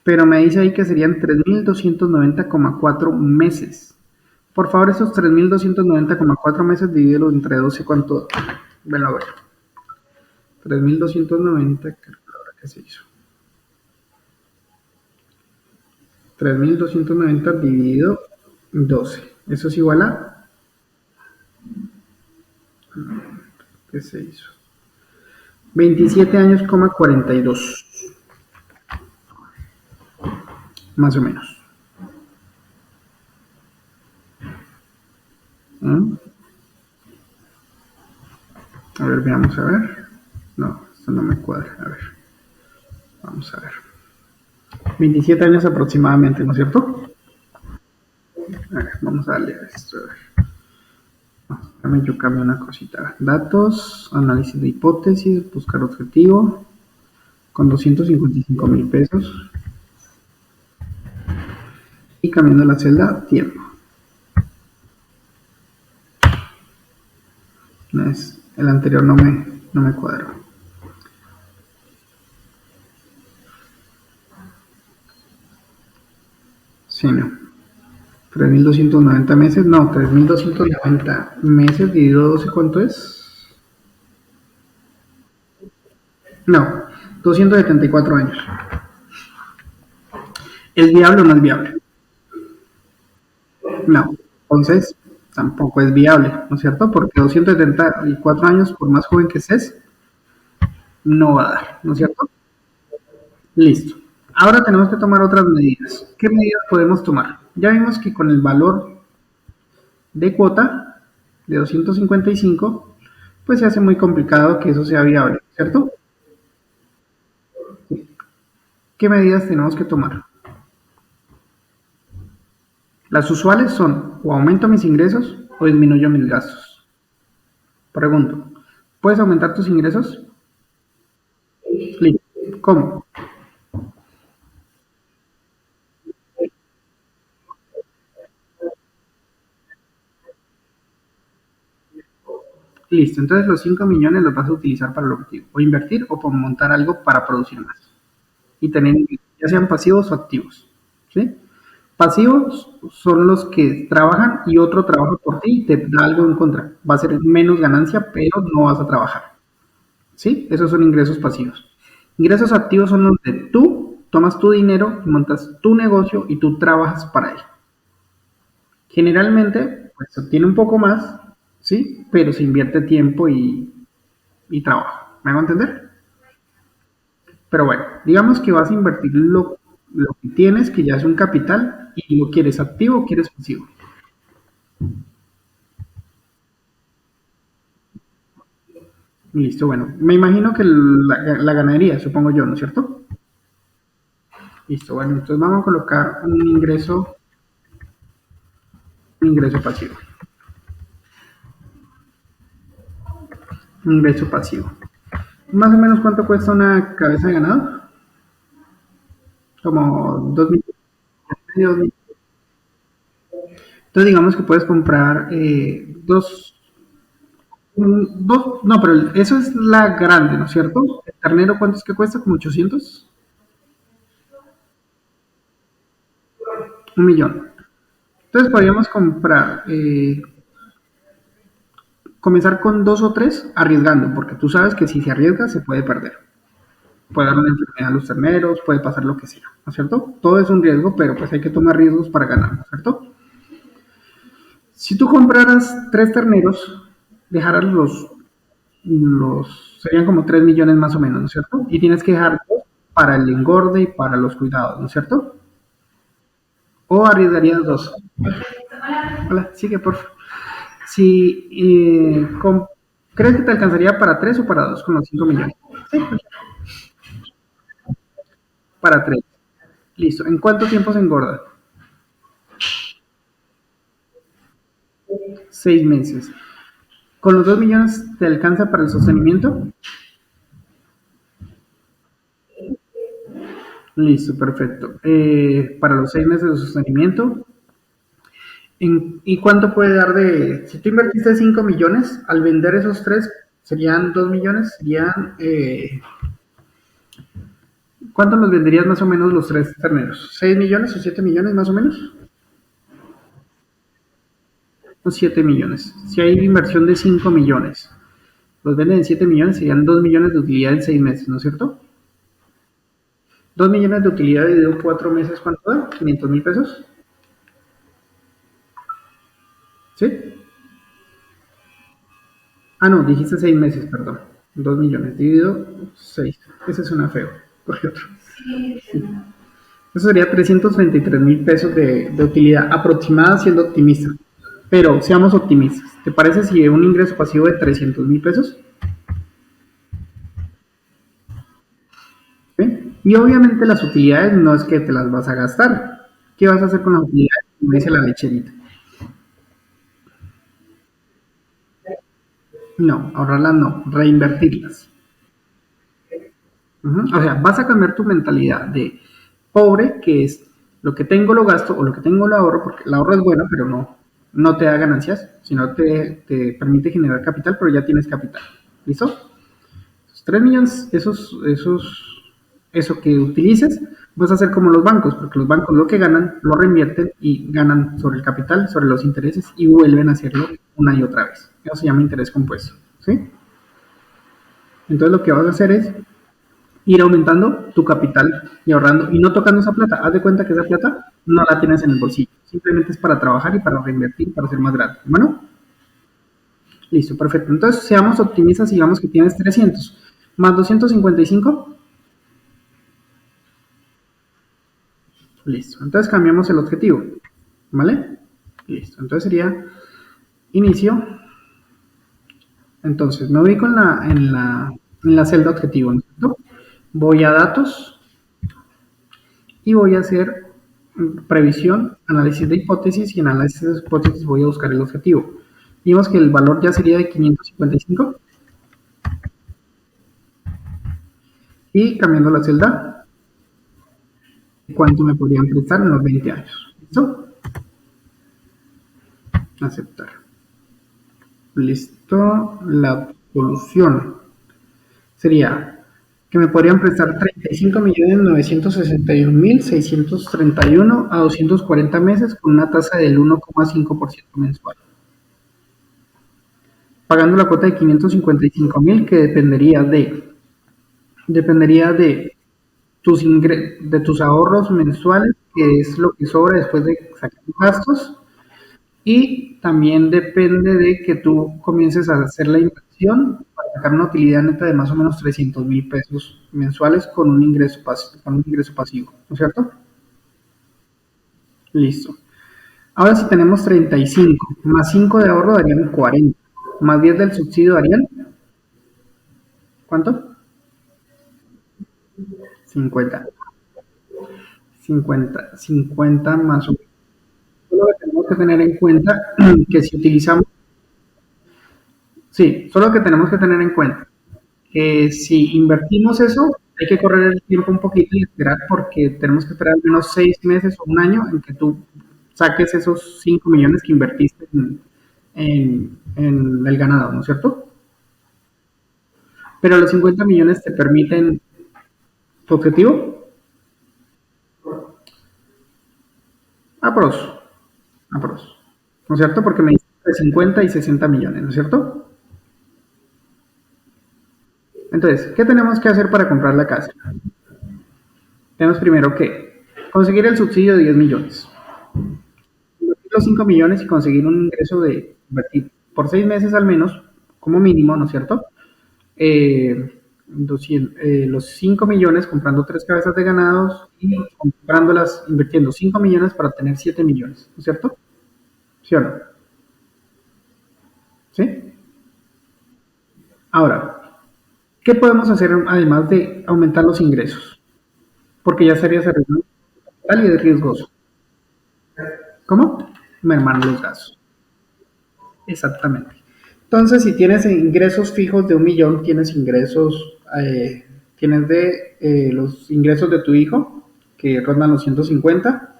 A: pero me dice ahí que serían 3.290,4 meses. Por favor, esos 3.290,4 meses divídelo entre 12, ¿cuánto? Ven a ver. 3.290, ¿qué se hizo? 3.290 dividido 12. Eso es igual a... ¿Qué se hizo? 27 años, 42. Más o menos. ¿Mm? A ver, veamos a ver. No, esto no me cuadra. A ver. Vamos a ver. 27 años aproximadamente, ¿no es cierto? A ver, vamos a darle a esto. A ver. Déjame yo cambio una cosita. Datos, análisis de hipótesis, buscar objetivo, con 255.000 pesos. Y cambiando la celda, tiempo. No es, el anterior no me cuadra. Sí, no. 3.290 meses, no, 3.290 meses dividido 12, ¿cuánto es? No, 274 años. ¿Es viable o no es viable? No, entonces tampoco es viable, ¿no es cierto? Porque 274 años, por más joven que estés, no va a dar, ¿no es cierto? Listo. Ahora tenemos que tomar otras medidas. ¿Qué medidas podemos tomar? Ya vimos que con el valor de cuota de 255 pues se hace muy complicado que eso sea viable, ¿cierto? ¿Qué medidas tenemos que tomar? Las usuales son o aumento mis ingresos o disminuyo mis gastos. Pregunto, ¿puedes aumentar tus ingresos? Listo. ¿Cómo? Listo, entonces los 5 millones los vas a utilizar para el objetivo, o invertir o por montar algo para producir más. Y tener, ya sean pasivos o activos. ¿Sí? Pasivos son los que trabajan y otro trabaja por ti y te da algo en contra. Va a ser menos ganancia, pero no vas a trabajar. ¿Sí? Esos son ingresos pasivos. Ingresos activos son los de tú tomas tu dinero, montas tu negocio y tú trabajas para él. Generalmente, pues se obtiene un poco más, ¿sí? Pero se invierte tiempo y trabajo. ¿Me hago entender? Pero bueno, digamos que vas a invertir lo que tienes, que ya es un capital, y lo quieres activo o quieres pasivo. Listo, bueno, me imagino que la ganadería, supongo yo, ¿no es cierto? Listo, bueno, entonces vamos a colocar un ingreso pasivo. Un ingreso pasivo. Más o menos cuánto cuesta una cabeza de ganado, como 2 millones. Entonces digamos que puedes comprar no, pero eso es la grande, ¿no es cierto? El ternero, ¿cuánto es que cuesta? Como 800, 1 millón. Entonces podríamos comenzar con dos o tres arriesgando, porque tú sabes que si se arriesga se puede perder. Puede dar una enfermedad a los terneros, puede pasar lo que sea, ¿no es cierto? Todo es un riesgo, pero pues hay que tomar riesgos para ganar, ¿no es cierto? Si tú compraras tres terneros, dejaras serían como 3 millones más o menos, ¿no es cierto? Y tienes que dejar dos para el engorde y para los cuidados, ¿no es cierto? O arriesgarías dos. Hola, sigue, por favor. Si crees que te alcanzaría para tres o para dos con los 5 millones. Sí, para tres. Listo. ¿En cuánto tiempo se engorda? 6 meses. ¿Con los 2 millones te alcanza para el sostenimiento? Listo, perfecto. Para los 6 meses de sostenimiento. ¿Y cuánto puede dar si tú invertiste 5 millones, al vender esos tres, serían 2 millones, ¿cuánto nos venderías más o menos los tres terneros? ¿6 millones o 7 millones más o menos? O 7 millones. Si hay inversión de 5 millones, los venden en 7 millones, serían 2 millones de utilidad en 6 meses, ¿no es cierto? 2 millones de utilidad dividido 4 meses, ¿cuánto da? 500.000 pesos. ¿Sí? Ah, no, dijiste 6 meses, perdón. 2 millones dividido 6. Ese suena feo. Coge otro. Eso sería 333.000 pesos de utilidad aproximada siendo optimista. Pero seamos optimistas. ¿Te parece si un ingreso pasivo de 300.000 pesos? ¿Sí? Y obviamente las utilidades no es que te las vas a gastar. ¿Qué vas a hacer con las utilidades? Como dice la lecherita. No, ahorrarlas no, reinvertirlas. O sea, vas a cambiar tu mentalidad de pobre, que es lo que tengo lo gasto o lo que tengo lo ahorro, porque el ahorro es bueno, pero no te da ganancias, sino te permite generar capital, pero ya tienes capital. ¿Listo? Esos 3 millones, eso que utilices, vas a hacer como los bancos, porque los bancos lo que ganan, lo reinvierten y ganan sobre el capital, sobre los intereses y vuelven a hacerlo una y otra vez. Eso se llama interés compuesto. ¿Sí? Entonces lo que vas a hacer es ir aumentando tu capital y ahorrando y no tocando esa plata. Haz de cuenta que esa plata no la tienes en el bolsillo. Simplemente es para trabajar y para reinvertir, para ser más grande. Bueno, listo, perfecto. Entonces seamos optimistas y digamos que tienes 300 más 255. Listo. Entonces cambiamos el objetivo. ¿Vale? Listo. Entonces sería inicio Entonces, me ubico en la celda objetivo, ¿no es cierto? Voy a datos y voy a hacer previsión, análisis de hipótesis y en análisis de hipótesis voy a buscar el objetivo. Vimos que el valor ya sería de 555 y cambiando la celda, ¿cuánto me podrían prestar en los 20 años? ¿Listo? Aceptar. Listo. La solución sería que me podrían prestar 35.961.631 a 240 meses con una tasa del 1,5% mensual. Pagando la cuota de 555.000 que dependería de de tus ahorros mensuales, que es lo que sobra después de sacar los gastos, y también depende de que tú comiences a hacer la inversión para sacar una utilidad neta de más o menos 300.000 pesos mensuales con un ingreso pasivo, ¿no es cierto? Listo. Ahora si tenemos 35, más 5 de ahorro darían 40, más 10 del subsidio darían, ¿cuánto? 50. 50 más o menos. Solo que tenemos que tener en cuenta que si utilizamos, sí, solo que tenemos que tener en cuenta que si invertimos eso, hay que correr el tiempo un poquito y esperar porque tenemos que esperar al menos 6 meses o un año en que tú saques esos 5 millones que invertiste en el ganado, ¿no es cierto? Pero los 50 millones te permiten tu objetivo, apros, apros, ¿no es cierto? Porque me dice de 50 y 60 millones, ¿no es cierto? Entonces, ¿qué tenemos que hacer para comprar la casa? Tenemos primero que conseguir el subsidio de 10 millones, invertir los 5 millones y conseguir un ingreso de invertir por 6 meses al menos, como mínimo, ¿no es cierto? 200, los 5 millones comprando 3 cabezas de ganados y comprándolas, invirtiendo 5 millones para tener 7 millones, ¿no es cierto? ¿Sí o no? ¿Sí? Ahora, ¿qué podemos hacer además de aumentar los ingresos? Porque ya sería arriesgado y es riesgoso. ¿Cómo? Mermar los gastos. Exactamente. Entonces, si tienes ingresos fijos de 1 millón, tienes de los ingresos de tu hijo, que rondan los 150,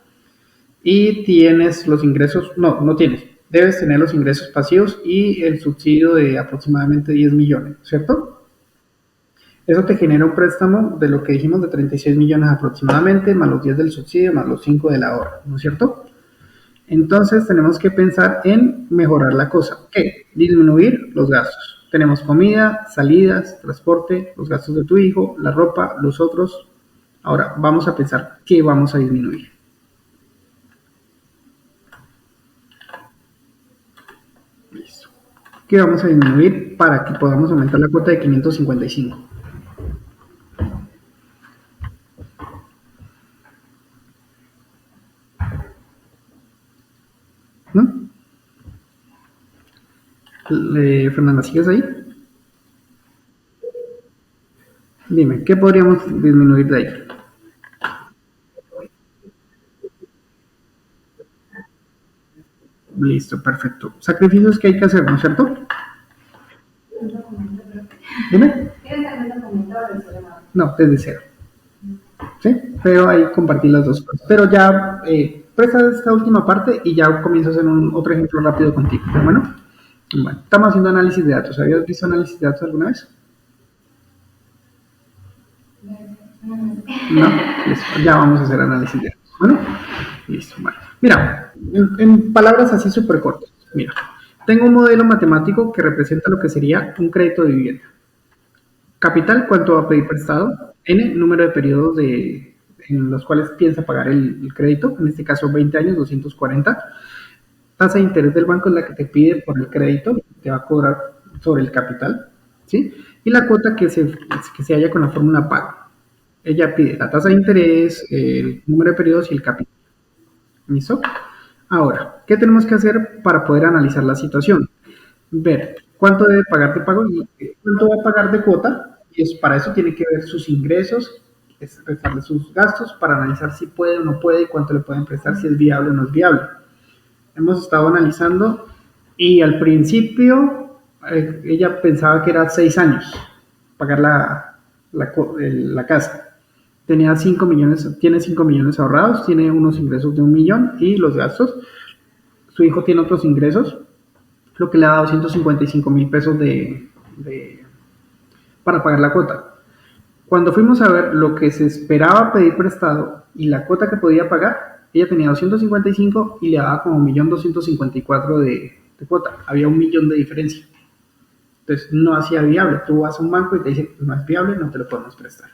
A: y tienes los ingresos, no tienes, debes tener los ingresos pasivos y el subsidio de aproximadamente 10 millones, ¿cierto? Eso te genera un préstamo de lo que dijimos de 36 millones aproximadamente, más los 10 del subsidio, más los 5 del ahorro, ¿no es cierto? Entonces tenemos que pensar en mejorar la cosa. ¿Qué? Disminuir los gastos. Tenemos comida, salidas, transporte, los gastos de tu hijo, la ropa, los otros. Ahora vamos a pensar qué vamos a disminuir. Listo. ¿Qué vamos a disminuir para que podamos aumentar la cuota de 555? ¿No? Fernanda, ¿sigues ahí? Dime, ¿qué podríamos disminuir de ahí? Listo, perfecto. Sacrificios que hay que hacer, ¿no es cierto? Dime. No, desde cero. ¿Sí? Pero ahí compartir las dos cosas. Pero ya presta esta última parte y ya comienzo a hacer otro ejemplo rápido contigo. ¿Pero bueno? Bueno, estamos haciendo análisis de datos. ¿Habías visto análisis de datos alguna vez? No, listo. Ya vamos a hacer análisis de datos. Bueno, listo. Bueno, mira, en palabras así súper cortas. Mira, tengo un modelo matemático que representa lo que sería un crédito de vivienda. Capital, ¿cuánto va a pedir prestado? N, número de periodos en los cuales piensa pagar el crédito, en este caso 20 años, 240. Tasa de interés del banco es la que te pide por el crédito, te va a cobrar sobre el capital, ¿sí? Y la cuota que se halla con la fórmula pago. Ella pide la tasa de interés, el número de periodos y el capital. ¿Listo? Ahora, ¿qué tenemos que hacer para poder analizar la situación? Ver ¿Cuánto debe pagar de pago y cuánto va a pagar de cuota? Y es, para eso tiene que ver sus ingresos, restarle sus gastos para analizar si puede o no puede, cuánto le pueden prestar, si es viable o no es viable. Hemos estado analizando y al principio ella pensaba que era 6 años pagar la casa. Tenía 5 millones, tiene 5 millones ahorrados, tiene unos ingresos de 1 millón y los gastos. Su hijo tiene otros ingresos, lo que le da 255,000 pesos para pagar la cuota. Cuando fuimos a ver lo que se esperaba pedir prestado y la cuota que podía pagar, ella tenía 255 y le daba como 1.254.000 de cuota. Había 1 millón de diferencia. Entonces no hacía viable. Tú vas a un banco y te dicen, no es viable, no te lo podemos prestar.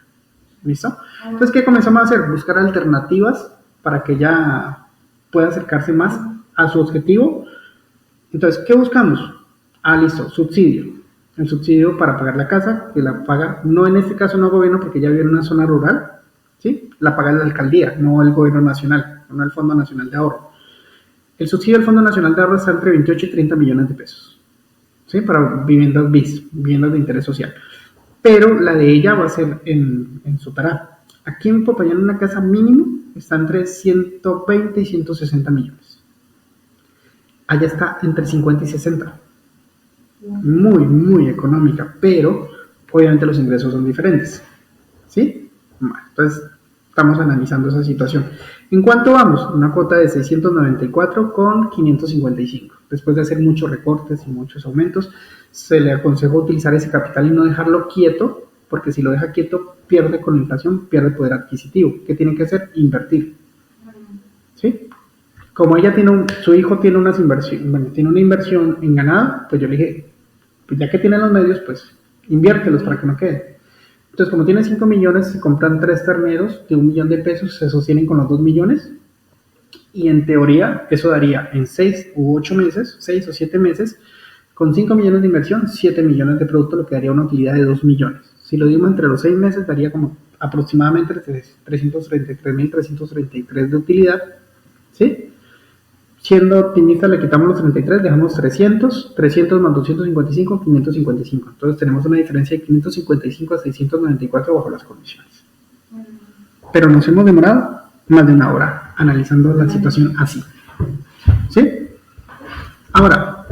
A: ¿Listo? Entonces, ¿qué comenzamos a hacer? Buscar alternativas para que ella pueda acercarse más a su objetivo. Entonces, ¿qué buscamos? Listo, subsidio. El subsidio para pagar la casa, que la paga, no en este caso no el gobierno, porque ya vive en una zona rural, ¿sí? La paga la alcaldía, no el gobierno nacional, no el Fondo Nacional de Ahorro. El subsidio del Fondo Nacional de Ahorro está entre 28 y 30 millones de pesos, ¿sí? Para viviendas BIS, viviendas de interés social. Pero la de ella va a ser en Sotará. Aquí en Popayán una casa mínimo está entre 120 y 160 millones. Allá está entre 50 y 60. Muy, muy económica, pero obviamente los ingresos son diferentes. ¿Sí? Entonces, estamos analizando esa situación. ¿En cuánto vamos? Una cuota de 694 con 555. Después de hacer muchos recortes y muchos aumentos, se le aconsejó utilizar ese capital y no dejarlo quieto, porque si lo deja quieto, pierde con la inflación, pierde poder adquisitivo. ¿Qué tiene que hacer? Invertir. ¿Sí? Como ella su hijo tiene unas inversiones, bueno, tiene una inversión en ganado, pues yo le dije, pues ya que tiene los medios, pues inviértelos para que no quede. Entonces, como tiene 5 millones, se compran 3 terneros de 1 millón de pesos, se sostienen con los 2 millones, y en teoría eso daría en 6 u 8 meses, 6 o 7 meses, con 5 millones de inversión, 7 millones de producto, lo que daría una utilidad de 2 millones. Si lo dimos entre los 6 meses, daría como aproximadamente 333.333 de utilidad, ¿sí? Siendo optimista, le quitamos los 33, dejamos 300 más 255, 555. Entonces tenemos una diferencia de 555 a 694 bajo las condiciones. Pero nos hemos demorado más de una hora analizando la situación así. ¿Sí? Ahora,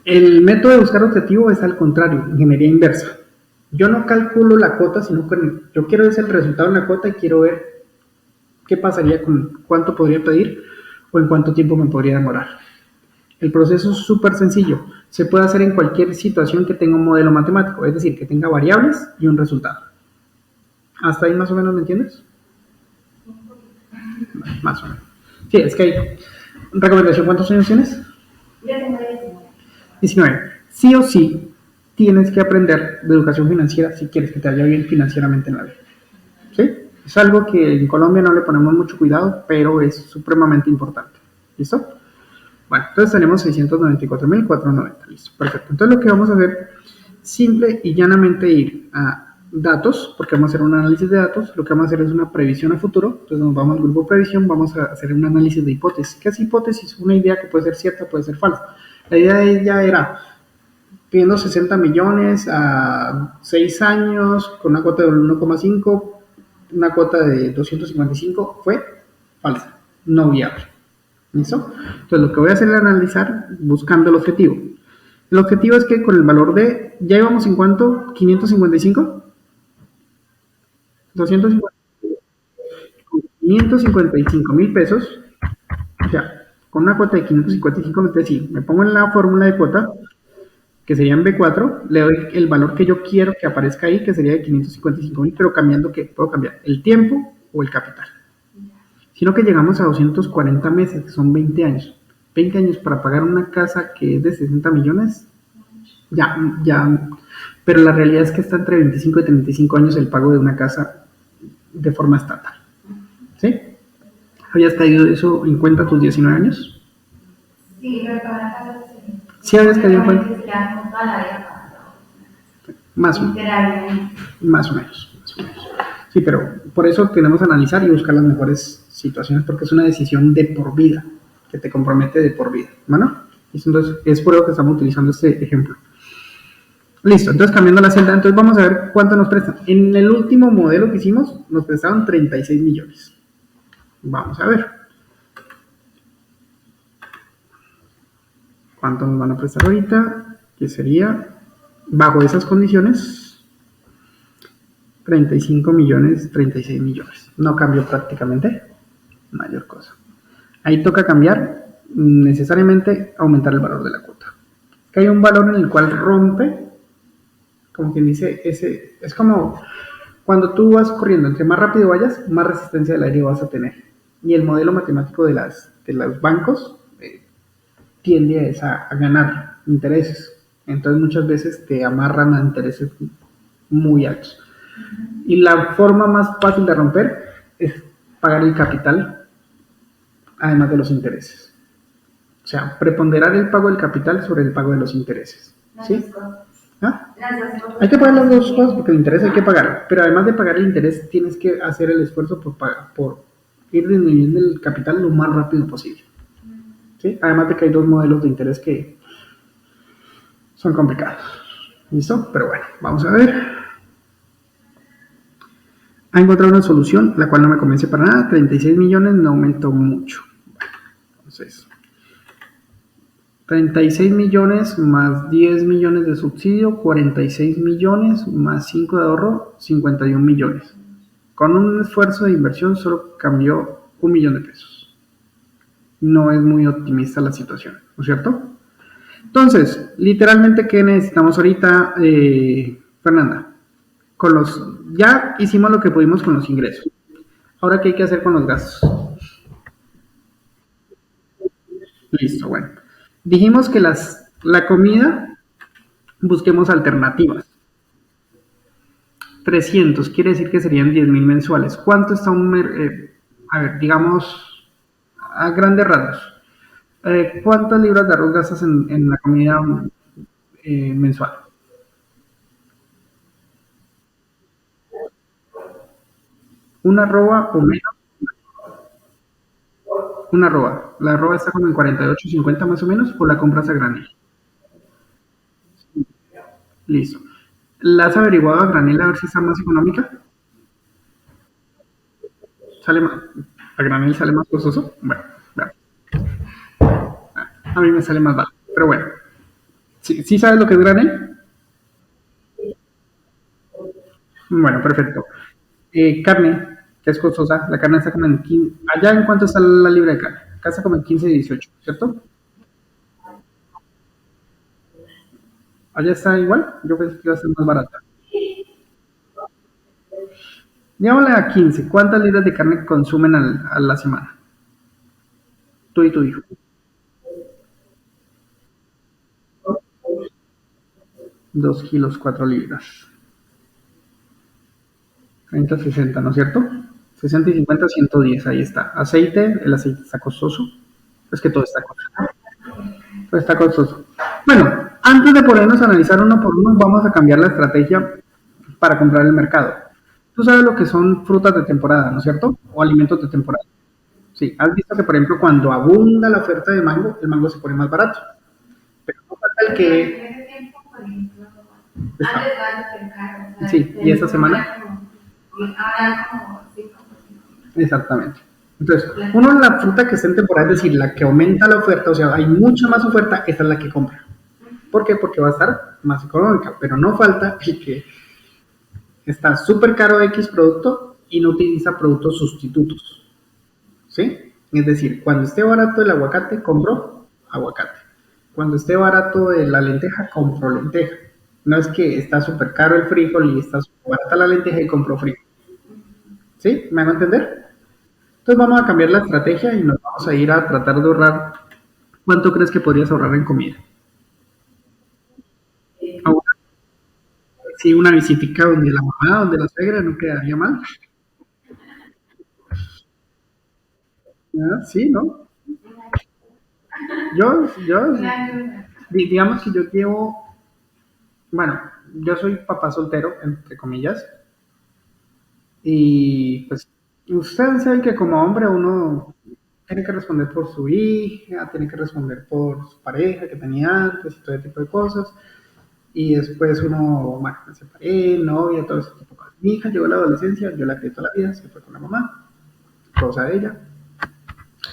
A: el método de buscar objetivo es al contrario, ingeniería inversa. Yo no calculo la cuota, sino que yo quiero ver el resultado en la cuota y quiero ver qué pasaría con cuánto podría pedir o en cuánto tiempo me podría demorar. El proceso es súper sencillo. Se puede hacer en cualquier situación que tenga un modelo matemático, es decir, que tenga variables y un resultado. ¿Hasta ahí más o menos me entiendes? Más o menos. Sí, es que hay... ¿Recomendación? ¿Cuántos años tienes?
B: Ya tengo 19.
A: 19. Sí o sí tienes que aprender de educación financiera si quieres que te vaya bien financieramente en la vida. ¿Sí? Es algo que en Colombia no le ponemos mucho cuidado, pero es supremamente importante. ¿Listo? Bueno, entonces tenemos 694.490. Listo, perfecto. Entonces lo que vamos a hacer, simple y llanamente ir a datos, porque vamos a hacer un análisis de datos. Lo que vamos a hacer es una previsión a futuro. Entonces nos vamos al grupo previsión, vamos a hacer un análisis de hipótesis. ¿Qué es hipótesis? Una idea que puede ser cierta, puede ser falsa. La idea de ella era pidiendo 60 millones a 6 años con una cuota de 1,5, una cuota de 255 fue falsa, no viable. ¿Listo? Entonces lo que voy a hacer es analizar buscando el objetivo. El objetivo es que con el valor de, ya íbamos en cuánto, 555, 555,000 pesos, o sea, con una cuota de 555, es decir, me pongo en la fórmula de cuota, que sería en B4, le doy el valor que yo quiero que aparezca ahí, que sería de 555,000, pero cambiando, ¿qué? Puedo cambiar el tiempo o el capital. Sino que llegamos a 240 meses, que son 20 años. 20 años para pagar una casa que es de 60 millones, ya, pero la realidad es que está entre 25 y 35 años el pago de una casa de forma estatal. ¿Sí? ¿Habías caído eso en cuenta a tus 19 años?
B: Sí, pero para la casa sí.
A: ¿Sí habías caído en cuenta? Más o menos. Sí, pero por eso tenemos que analizar y buscar las mejores situaciones, porque es una decisión de por vida, que te compromete de por vida. ¿Bueno? Entonces, es por eso que estamos utilizando este ejemplo. Listo, entonces cambiando la celda, entonces vamos a ver cuánto nos prestan. En el último modelo que hicimos, nos prestaron 36 millones. Vamos a ver cuánto nos van a prestar ahorita, que sería, bajo esas condiciones, 35 millones, 36 millones. No cambió prácticamente mayor cosa. Ahí toca cambiar, necesariamente aumentar el valor de la cuota. Que hay un valor en el cual rompe, como quien dice, ese es como cuando tú vas corriendo, entre más rápido vayas, más resistencia del aire vas a tener. Y el modelo matemático de los bancos tiende a ganar intereses. Entonces muchas veces te amarran a intereses muy altos. Y la forma más fácil de romper es pagar el capital, además de los intereses. O sea, preponderar el pago del capital sobre el pago de los intereses. ¿Sí? ¿Ah? Hay que pagar las dos cosas porque el interés hay que pagar, pero además de pagar el interés tienes que hacer el esfuerzo por ir disminuyendo el capital lo más rápido posible. ¿Sí? Además de que hay dos modelos de interés que son complicados. ¿Listo? Pero bueno, vamos a ver. Ha encontrado una solución, la cual no me convence para nada. 36 millones no aumentó mucho. Bueno, entonces, 36 millones más 10 millones de subsidio, 46 millones más 5 de ahorro, 51 millones. Con un esfuerzo de inversión solo cambió 1 millón de pesos. No es muy optimista la situación, ¿no es cierto? Entonces, literalmente, ¿qué necesitamos ahorita, Fernanda? Ya hicimos lo que pudimos con los ingresos. Ahora, ¿qué hay que hacer con los gastos? Listo, bueno. Dijimos que la comida, busquemos alternativas. 300 quiere decir que serían 10.000 mensuales. ¿Cuánto está a ver, digamos, a grandes rasgos? ¿Cuántas libras de arroz gastas en la comida mensual? ¿Una arroba o menos? Una arroba. La arroba está como en 48.50 más o menos, o la compras a granel. Listo. ¿La has averiguado a granel a ver si está más económica? ¿Sale más? ¿A granel sale más costoso? Bueno, veamos. A mí me sale más barato. Pero bueno, ¿sí sabes lo que es granel? Bueno, perfecto. Carne, que es costosa, la carne está como en 15. ¿Allá en cuánto está la libra de carne? Acá está como en 15 y 18, ¿cierto? Allá está igual. Yo pensé que iba a ser más barata. Digámosle a 15. ¿Cuántas libras de carne consumen a la semana? Tú y tu hijo. 2 kilos, 4 libras. 30, 60, ¿no es cierto? 60 y 50, 110, ahí está. Aceite, el aceite está costoso. Es que todo está costoso. Todo está costoso. Bueno, antes de ponernos a analizar uno por uno, vamos a cambiar la estrategia para comprar el mercado. Tú sabes lo que son frutas de temporada, ¿no es cierto? O alimentos de temporada. Sí, has visto que, por ejemplo, cuando abunda la oferta de mango, el mango se pone más barato. Pero no falta el que está. Sí, y esta semana. Exactamente. Entonces, uno la fruta que está en temporada, es decir, la que aumenta la oferta, o sea, hay mucha más oferta, esta es la que compra. ¿Por qué? Porque va a estar más económica, pero no falta el que está súper caro X producto y no utiliza productos sustitutos. ¿Sí? Es decir, cuando esté barato el aguacate, compro aguacate. Cuando esté barato la lenteja, compro lenteja. No es que está súper caro el frijol y está súper barata la lenteja y compro frijol. ¿Sí? ¿Me van a entender? Entonces vamos a cambiar la estrategia y nos vamos a ir a tratar de ahorrar. ¿Cuánto crees que podrías ahorrar en comida? Ahora, sí, una visitica donde la mamá, donde la suegra, no quedaría mal. ¿Ah? Sí, ¿no? Yo, digamos que yo llevo, bueno, yo soy papá soltero, entre comillas, y pues ustedes saben que como hombre uno tiene que responder por su hija, tiene que responder por su pareja que tenía antes y todo ese tipo de cosas. Y después uno, bueno, me separé, novia, todo ese tipo de cosas. Mi hija llegó a la adolescencia, yo la crié toda la vida, se fue con la mamá, cosa de ella,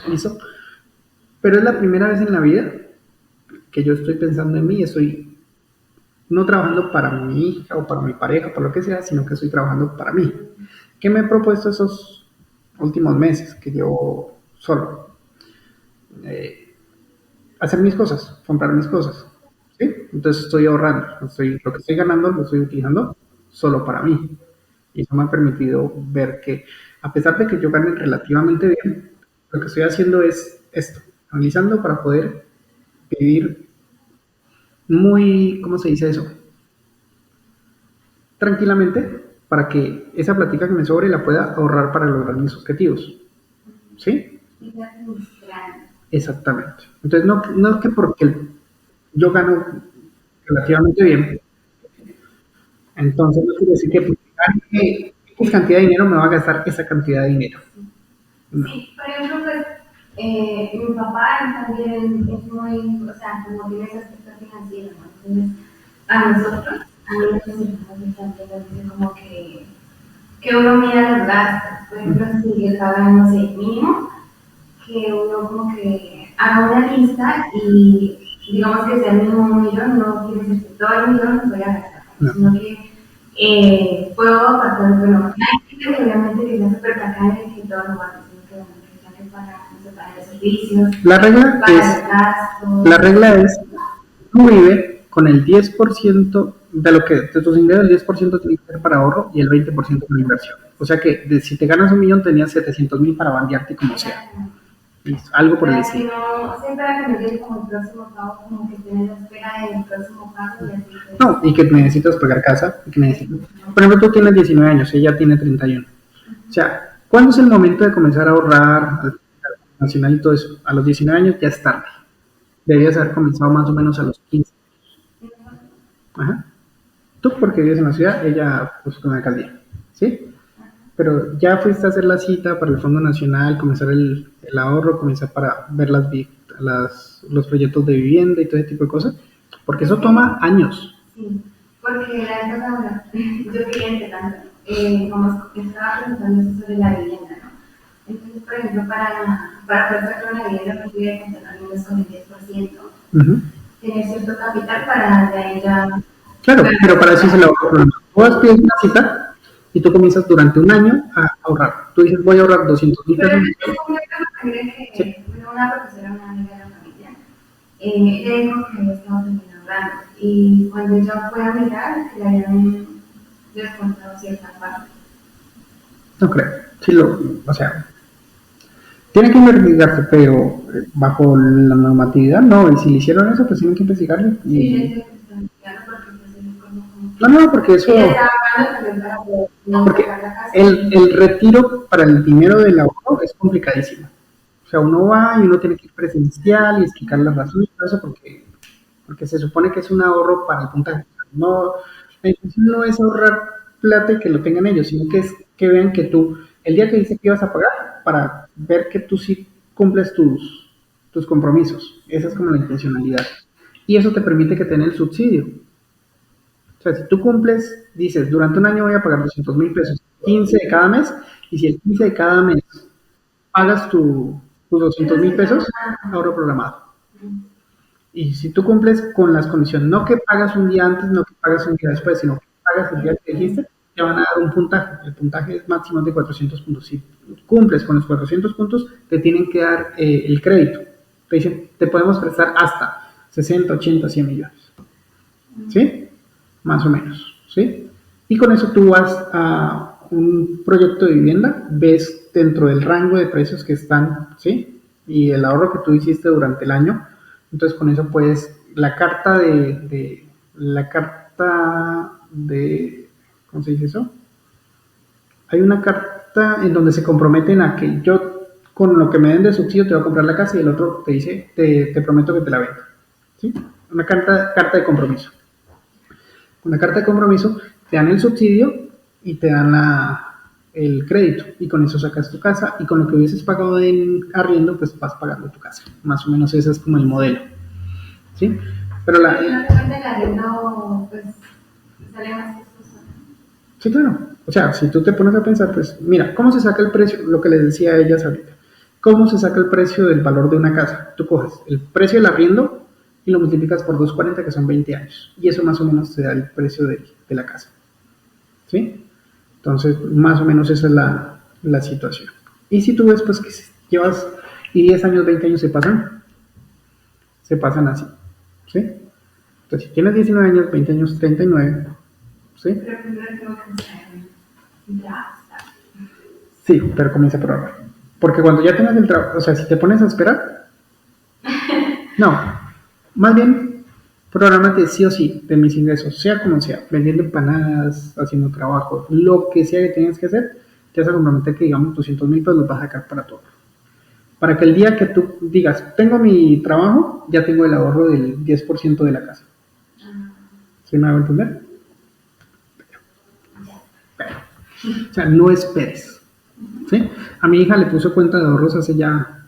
A: listo. Pero es la primera vez en la vida que yo estoy pensando en mí, estoy no trabajando para mi hija o para mi pareja, por lo que sea, sino que estoy trabajando para mí. ¿Qué me he propuesto esos últimos meses que llevo solo? Eh, hacer mis cosas, comprar mis cosas. ¿Sí? Entonces estoy ahorrando, lo que estoy ganando lo estoy utilizando solo para mí. Y eso me ha permitido ver que, a pesar de que yo gane relativamente bien, lo que estoy haciendo es esto, analizando para poder vivir muy, ¿cómo se dice eso? Tranquilamente, para que esa plática que me sobre la pueda ahorrar para lograr mis objetivos. ¿Sí? Exactamente. Entonces, no es que porque yo gano relativamente bien, entonces no quiere decir que porque gane X cantidad de dinero me va a gastar esa cantidad de dinero. No.
B: Sí, por ejemplo, pues mi papá también es muy, o sea, como tiene ese aspecto financiero, ¿no? Entonces, a nosotros, a mí nos dice como que uno mira los gastos. Por ejemplo, si el paga, no sé, mínimo, que uno como que haga una lista y digamos que sea el mismo millón, no quiere decir que todo el millón lo voy a gastar, no. Sino que puedo apartar, bueno, hay gente que obviamente que sea súper tacaña y que todo lo va a decir, que bueno, que saque para, no sé, para los servicios,
A: la regla es, tú vive con el 10% de lo que de tus ingresos, el 10% tiene que ser para ahorro y el 20% para inversión. O sea que si te ganas 1 millón, tenías 700,000 para bandearte como sea. Listo, algo por el estilo.
B: No, siempre que me llegue como el próximo pago, como que tienes la espera del próximo pago y así.
A: No, y que necesitas pagar casa. Que necesitas. Por ejemplo, tú tienes 19 años, ella tiene 31. O sea, ¿cuándo es el momento de comenzar a ahorrar al nacional y todo eso? A los 19 años ya es tarde. Deberías haber comenzado más o menos a los 15. Ajá. Tú porque vives en la ciudad, ella pues con la alcaldía. ¿Sí? Pero ya fuiste a hacer la cita para el Fondo Nacional, comenzar el ahorro, comenzar para ver los proyectos de vivienda y todo ese tipo de cosas, porque eso toma años.
B: Sí, porque la vez pasada, yo cliente tanto, como estaba preguntando sobre la vivienda, ¿no? Entonces, por ejemplo, para poder sacar una vivienda, me tuve que contar al menos con el 10%, tener cierto capital para de ahí ya.
A: Claro, pero para eso es el ahorro. Tú vas a pedir una cita y tú comienzas durante un año a ahorrar. Tú dices, voy a ahorrar 200,000 pesos.
B: Pero es un que sí. Una profesora, una amiga de la familia, ella dijo que estamos ahorrando y cuando ella fue a mirar, le habían descontado cierta parte.
A: No creo. Sí, o sea, tiene que investigarse, pero bajo la normatividad no. Y si le hicieron eso, pues tienen que investigarlo. Y...
B: Sí,
A: no, porque eso... Porque el retiro para el dinero del ahorro es complicadísimo. O sea, uno va y uno tiene que ir presencial y explicar las razones y todo eso porque se supone que es un ahorro para el puntaje. No, la intención no es ahorrar plata y que lo tengan ellos, sino que es que vean que tú, el día que dices que ibas a pagar, para ver que tú sí cumples tus compromisos. Esa es como la intencionalidad. Y eso te permite que tengas el subsidio. O sea, si tú cumples, dices, durante un año voy a pagar 200,000 pesos, 15 de cada mes, y si el 15 de cada mes pagas tus 200,000 pesos, ahorro programado. Y si tú cumples con las condiciones, no que pagas un día antes, no que pagas un día después, sino que pagas el día que dijiste, te van a dar un puntaje. El puntaje es máximo de 400 puntos. Si cumples con los 400 puntos, te tienen que dar el crédito. Te dicen, te podemos prestar hasta 60, 80, 100 millones. ¿Sí? Más o menos. ¿Sí? Y con eso tú vas a un proyecto de vivienda, ves dentro del rango de precios que están, ¿sí? Y el ahorro que tú hiciste durante el año. Entonces con eso puedes, la carta de, ¿cómo se dice eso? Hay una carta en donde se comprometen a que yo, con lo que me den de subsidio, te voy a comprar la casa y el otro te dice, te prometo que te la vendo. ¿Sí? Una carta de compromiso. Con la carta de compromiso te dan el subsidio y te dan el crédito y con eso sacas tu casa y con lo que hubieses pagado en arriendo, pues vas pagando tu casa. Más o menos ese es como el modelo, ¿sí? Pero
B: Pero al final de cuentas el arriendo, pues, sale más costoso.
A: sí, claro. O sea, si tú te pones a pensar, pues mira, ¿cómo se saca el precio? Lo que les decía a ellas ahorita. ¿Cómo se saca el precio del valor de una casa? Tú coges el precio del arriendo y lo multiplicas por 240, que son 20 años. Y eso más o menos te da el precio de la casa. ¿Sí? Entonces, más o menos esa es la situación. Y si tú ves, pues que llevas y 10 años, 20 años se pasan así. ¿Sí? Entonces, si tienes 19 años, 20 años, 39, ¿sí?
B: Pero primero tengo que hacer ya está.
A: Sí, pero comienza por ahora. Porque cuando ya tengas el trabajo, o sea, si te pones a esperar, no, más bien, prográmate sí o sí de mis ingresos, sea como sea, vendiendo empanadas, haciendo trabajo, lo que sea que tengas que hacer, te vas a comprometer que, digamos, 200,000 pesos los vas a sacar para todo. Para que el día que tú digas, tengo mi trabajo, ya tengo el ahorro del 10% de la casa. ¿Sí me hago entender? O sea, no esperes. ¿Sí? A mi hija le puso cuenta de ahorros hace ya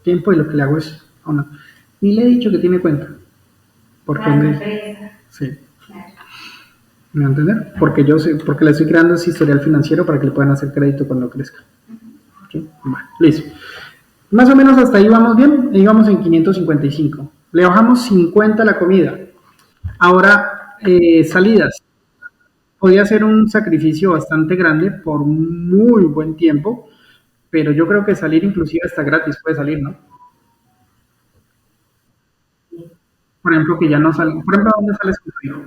A: tiempo y lo que le hago es, ni le he dicho que tiene cuenta. Porque sí, ¿me va a entender? Porque yo sé, porque le estoy creando ese historial financiero para que le puedan hacer crédito cuando crezca. ¿Sí? Bueno, listo. Más o menos hasta ahí vamos bien, y vamos en 555. Le bajamos 50 a la comida. Ahora, salidas. Podía ser un sacrificio bastante grande por muy buen tiempo, pero yo creo que salir inclusive hasta gratis puede salir, ¿no? Por ejemplo, que ya no sale. Por ejemplo, ¿a dónde sales con tu hijo?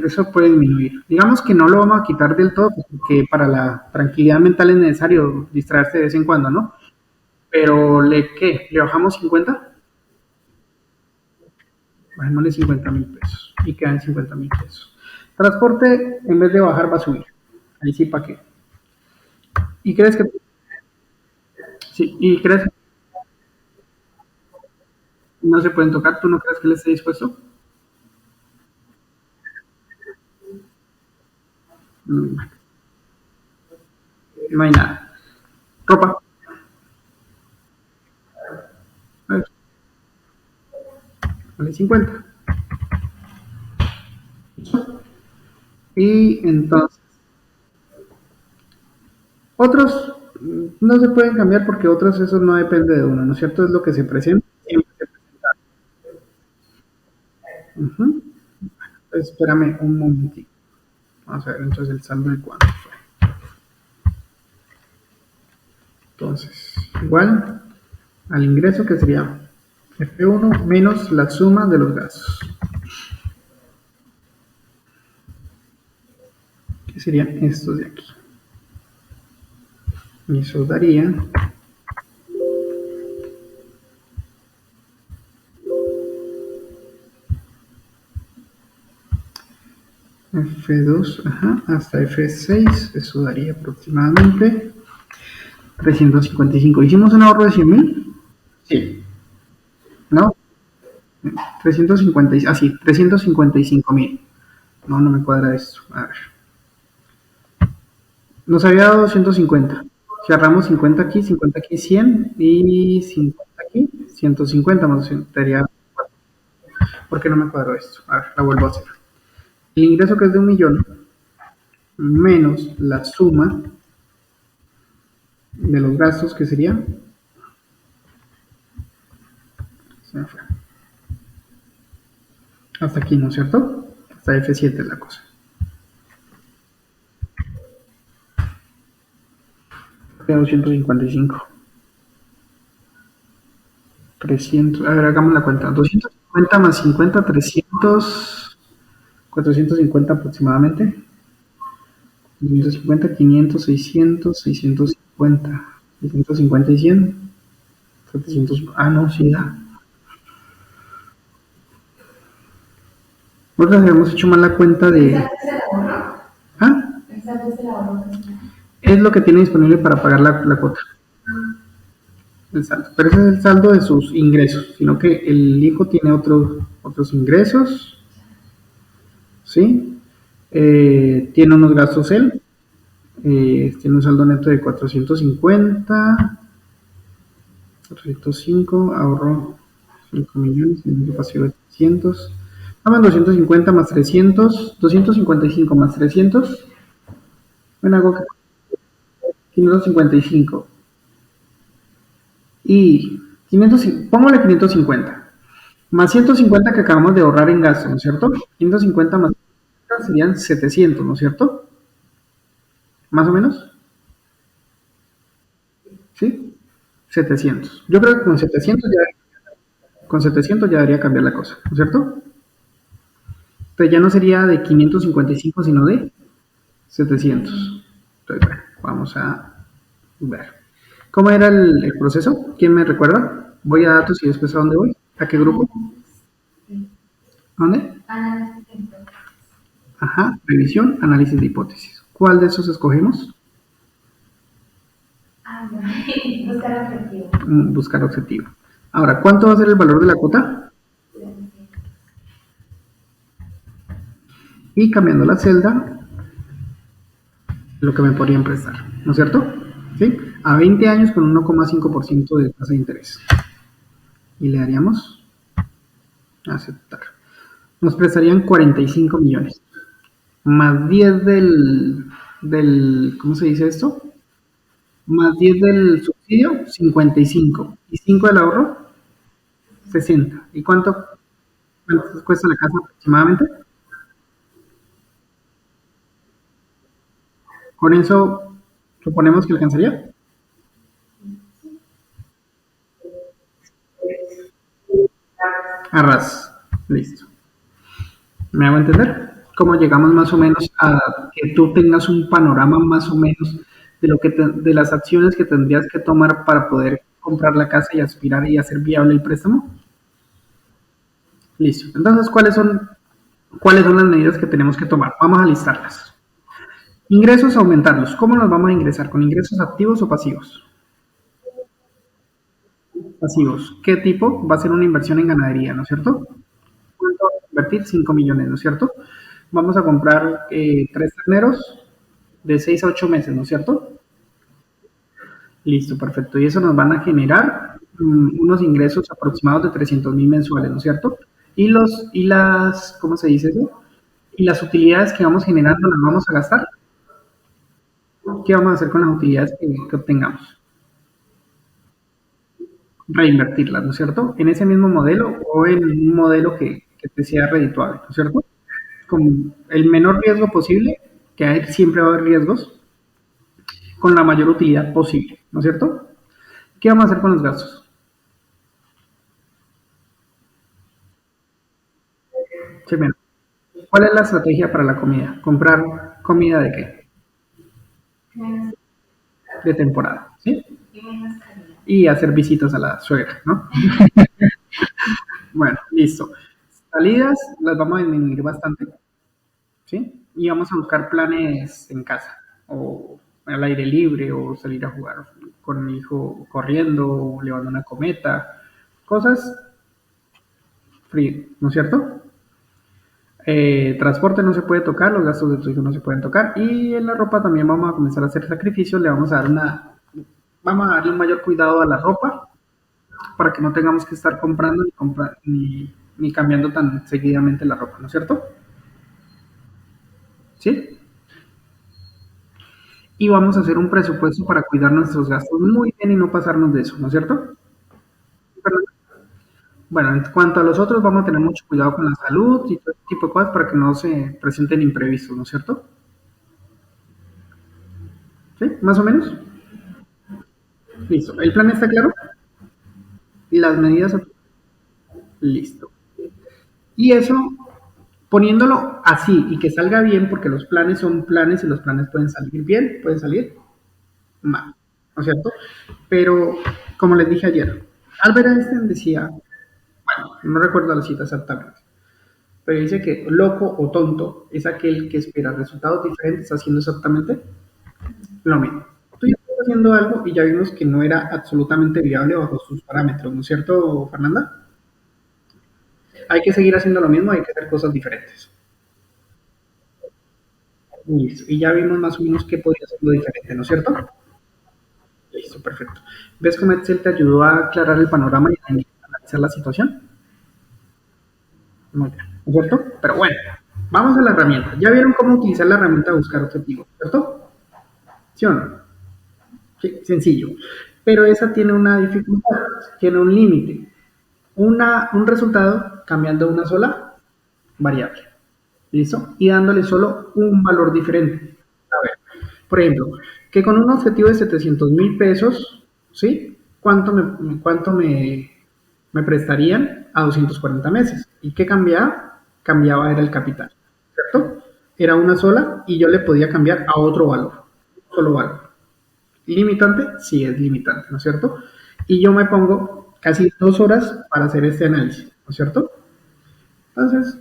A: Eso puede disminuir. Digamos que no lo vamos a quitar del todo, pues, porque para la tranquilidad mental es necesario distraerse de vez en cuando, ¿no? Pero ¿qué? ¿Le bajamos 50? Bajémosle 50,000 pesos y quedan 50,000 pesos. Transporte, en vez de bajar, va a subir. Ahí sí, ¿para qué? ¿Y crees que sí? ¿Y crees que no se pueden tocar? ¿Tú no crees que él esté dispuesto? Mm, no hay nada. Ropa, vale 50. Y entonces, otros no se pueden cambiar porque otros eso no depende de uno, ¿no es cierto? Es lo que se presenta. Siempre se presenta. Ujú. Espérame un momentito. Vamos a ver entonces el saldo de cuánto fue. Entonces, igual al ingreso que sería F1 menos la suma de los gastos. Que serían estos de aquí. Y eso daría F2, ajá, hasta F6, eso daría aproximadamente 355. ¿Hicimos un ahorro de 100,000? Sí, ¿no? 350, así, 355,000. No, no me cuadra esto. A ver. Nos había dado 250. Si agarramos 50 aquí, 100 y 50 aquí, 150 más 100, daría. ¿Por qué no me cuadró esto? A ver, la vuelvo a hacer. El ingreso que es de 1,000,000 menos la suma de los gastos que sería. Se me fue. Hasta aquí, ¿no es cierto? Hasta F7 es la cosa. Queda 255. 300. A ver, hagamos la cuenta. 250 más 50, 300. 450 aproximadamente. 250, 500, 600, 650. 650 y 100. 700. Ah, no, sí da. Nosotros habíamos hecho mal la cuenta de.
B: ¿Esa vez el ahorro?
A: ¿Ah?
B: ¿Esa vez el ahorro?
A: es lo que tiene disponible para pagar la cuota, el saldo. Pero ese es el saldo de sus ingresos, sino que el hijo tiene otros ingresos, ¿sí? Tiene unos gastos él, tiene un saldo neto de 450, 405, ahorro 5 millones, pasivo de 300. Vamos 250 más 300, 255 más 300. Bueno, hago 555. Y 500, póngale 550. Más 150 que acabamos de ahorrar en gasto, ¿no es cierto? 550 más serían 700, ¿no es cierto? Más o menos. ¿Sí? 700. Yo creo que con 700 ya debería cambiar la cosa, ¿no es cierto? Entonces ya no sería de 555, sino de 700. Entonces, bueno, vamos a ver. ¿Cómo era el proceso? ¿Quién me recuerda? Voy a datos y después a dónde voy. ¿A qué grupo? ¿A dónde?
B: Análisis de hipótesis.
A: Ajá, revisión, análisis de hipótesis. ¿Cuál de esos escogemos?
B: Buscar objetivo.
A: Buscar objetivo. Ahora, ¿cuánto va a ser el valor de la cuota? Y cambiando la celda, lo que me podrían prestar, ¿no es cierto? ¿Sí? A 20 años con 1,5% de tasa de interés. Y le daríamos aceptar. Nos prestarían 45 millones. Más 10 ¿cómo se dice esto? Más 10 del subsidio, 55. Y 5 del ahorro, 60. ¿Y cuánto cuesta la casa aproximadamente? Con eso, suponemos que alcanzaría. Arras. Listo. ¿Me hago entender? ¿Cómo llegamos más o menos a que tú tengas un panorama más o menos de de las acciones que tendrías que tomar para poder comprar la casa y aspirar y hacer viable el préstamo? Listo. Entonces, cuáles son las medidas que tenemos que tomar? Vamos a listarlas. Ingresos, aumentarlos. ¿Cómo los vamos a ingresar? ¿Con ingresos activos o pasivos? Pasivos. ¿Qué tipo? Va a ser una inversión en ganadería, ¿no es cierto? ¿Cuánto vamos a invertir? 5 millones, ¿no es cierto? Vamos a comprar 3 terneros de 6 a 8 meses, ¿no es cierto? Listo, perfecto. Y eso nos van a generar unos ingresos aproximados de 300.000 mensuales, ¿no es cierto? ¿Cómo se dice eso? Y las utilidades que vamos generando las vamos a gastar. ¿Qué vamos a hacer con las utilidades que obtengamos? Reinvertirlas, ¿no es cierto? En ese mismo modelo o en un modelo que te sea redituable, ¿no es cierto? Con el menor riesgo posible, que siempre va a haber riesgos, con la mayor utilidad posible, ¿no es cierto? ¿Qué vamos a hacer con los gastos? Sí, mira, ¿cuál es la estrategia para la comida? ¿Comprar comida de qué?
B: Menos
A: De temporada, ¿sí?
B: y menos calidad.
A: Y hacer visitas a la suegra, ¿no? Bueno, listo. Salidas las vamos a disminuir bastante, ¿sí? Y vamos a buscar planes en casa, o al aire libre, o salir a jugar con mi hijo corriendo, o llevando una cometa, cosas free, ¿no es cierto? Transporte no se puede tocar, los gastos de tu hijo no se pueden tocar, y en la ropa también vamos a comenzar a hacer sacrificios, vamos a darle un mayor cuidado a la ropa, para que no tengamos que estar comprando ni cambiando tan seguidamente la ropa, ¿no es cierto? ¿Sí? Y vamos a hacer un presupuesto para cuidar nuestros gastos muy bien y no pasarnos de eso, ¿no es cierto? Pero, bueno, en cuanto a los otros, vamos a tener mucho cuidado con la salud y todo ese tipo de cosas para que no se presenten imprevistos, ¿no es cierto? ¿Sí? ¿Más o menos? Listo. ¿El plan está claro? ¿Y las medidas? Listo. Y eso, poniéndolo así y que salga bien, porque los planes son planes y los planes pueden salir bien, pueden salir mal, ¿no es cierto? Pero, como les dije ayer, Albert Einstein decía, bueno, no recuerdo la cita exactamente, pero dice que loco o tonto es aquel que espera resultados diferentes haciendo exactamente lo mismo. Tú ya estás haciendo algo y ya vimos que no era absolutamente viable bajo sus parámetros, ¿no es cierto, Fernanda? Hay que seguir haciendo lo mismo, hay que hacer cosas diferentes. Listo. Y ya vimos más o menos qué podría ser lo diferente, ¿no es cierto? Listo, perfecto. ¿Ves cómo Excel te ayudó a aclarar el panorama y a analizar la situación? Muy bien, ¿no es cierto? Pero bueno, vamos a la herramienta. Ya vieron cómo utilizar la herramienta de buscar objetivos, ¿cierto? ¿Sí o no? Sí, sencillo. Pero esa tiene una dificultad, tiene un límite. Un resultado cambiando una sola variable. ¿Listo? Y dándole solo un valor diferente. A ver, por ejemplo, que con un objetivo de 700.000 pesos, ¿sí? ¿Cuánto me prestarían a 240 meses? ¿Y qué cambiaba? Cambiaba era el capital, ¿cierto? Era una sola y yo le podía cambiar a otro valor, solo valor. ¿Limitante? Sí, es limitante, ¿no es cierto? Y yo me pongo casi 2 horas para hacer este análisis, ¿no es cierto? Entonces,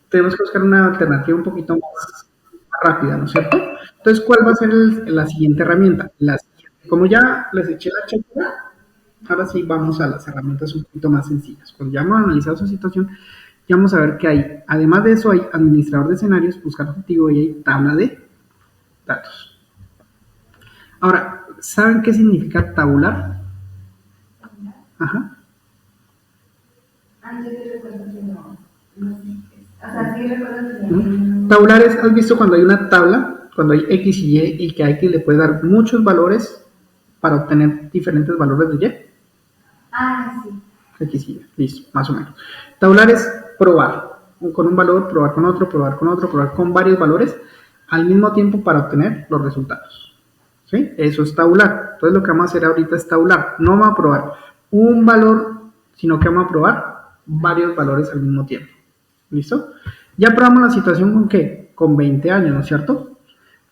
A: tenemos que buscar una alternativa un poquito más rápida, ¿no es cierto? Entonces, ¿cuál va a ser la siguiente herramienta? Como ya les eché la chequera, ahora sí vamos a las herramientas un poquito más sencillas. Cuando ya hemos analizado su situación, ya vamos a ver que hay, además de eso, hay administrador de escenarios, buscar objetivo y hay tabla de datos. Ahora, ¿saben qué significa tabular? Ajá.
B: Ah, yo te recuerdo que no. No sé. O sea, sí recuerdo que no.
A: Tabular es, ¿has visto cuando hay una tabla, cuando hay X y Y, y que a X le puede dar muchos valores para obtener diferentes valores de Y?
B: Ah, sí.
A: X y Y, listo, más o menos. Tabular es probar con un valor, probar con otro, probar con otro, probar con varios valores al mismo tiempo para obtener los resultados. ¿Sí? Eso es tabular. Entonces lo que vamos a hacer ahorita es tabular. No vamos a probar un valor, sino que vamos a probar varios valores al mismo tiempo. ¿Listo? Ya probamos la situación con qué? Con 20 años, ¿no es cierto?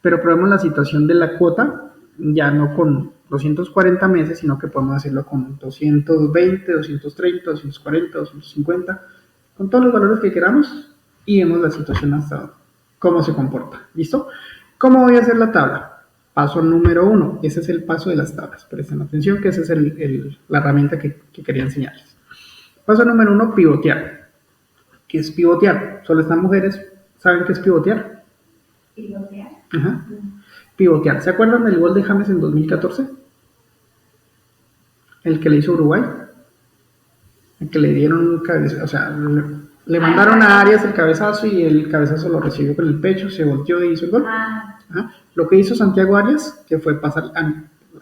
A: Pero probamos la situación de la cuota ya no con 240 meses, sino que podemos hacerlo con 220, 230, 240, 250, con todos los valores que queramos y vemos la situación hasta ahora, cómo se comporta. ¿Listo? ¿Cómo voy a hacer la tabla? Paso número 1, ese es el paso de las tablas. Presten atención que esa es la herramienta que quería enseñarles. Paso número 1, pivotear. ¿Qué es pivotear? Solo están mujeres, ¿saben qué es pivotear?
B: ¿Pivotear?
A: Ajá. Pivotear. ¿Se acuerdan del gol de James en 2014? El que le hizo Uruguay. El que le dieron un cabezazo, o sea, le mandaron a Arias el cabezazo y el cabezazo lo recibió con el pecho, se volteó y hizo el gol. Ajá. Lo que hizo Santiago Arias, que fue pasar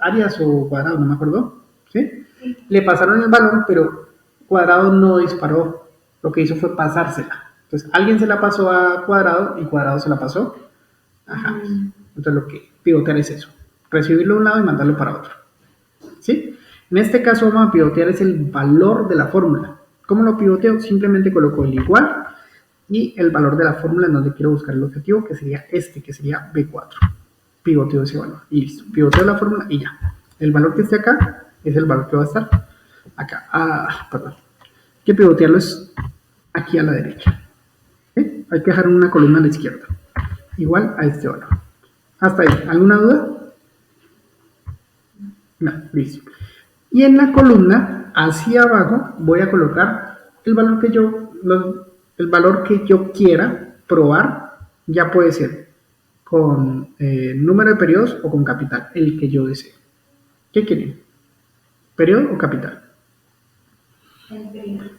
A: Arias o Cuadrado, no me acuerdo, ¿sí? Le pasaron el balón, pero Cuadrado no disparó. Lo que hizo fue pasársela. Entonces, alguien se la pasó a Cuadrado y Cuadrado se la pasó a James. Entonces, lo que pivotear es eso: recibirlo de un lado y mandarlo para otro. ¿Sí? En este caso, vamos a pivotear es el valor de la fórmula. ¿Cómo lo pivoteo? Simplemente coloco el igual y el valor de la fórmula en donde quiero buscar el objetivo, que sería este, que sería B4. Pivoteo ese valor y listo. Pivoteo la fórmula y ya. El valor que esté acá es el valor que va a estar acá. Perdón. Hay que pivotearlo es aquí a la derecha. ¿Sí? Hay que dejar una columna a la izquierda. Igual a este valor. Hasta ahí. ¿Alguna duda? No, listo. Y en la columna, hacia abajo, voy a colocar el valor el valor que yo quiera probar. Ya puede ser con número de periodos o con capital, el que yo desee. ¿Qué quieren? ¿Periodo o capital?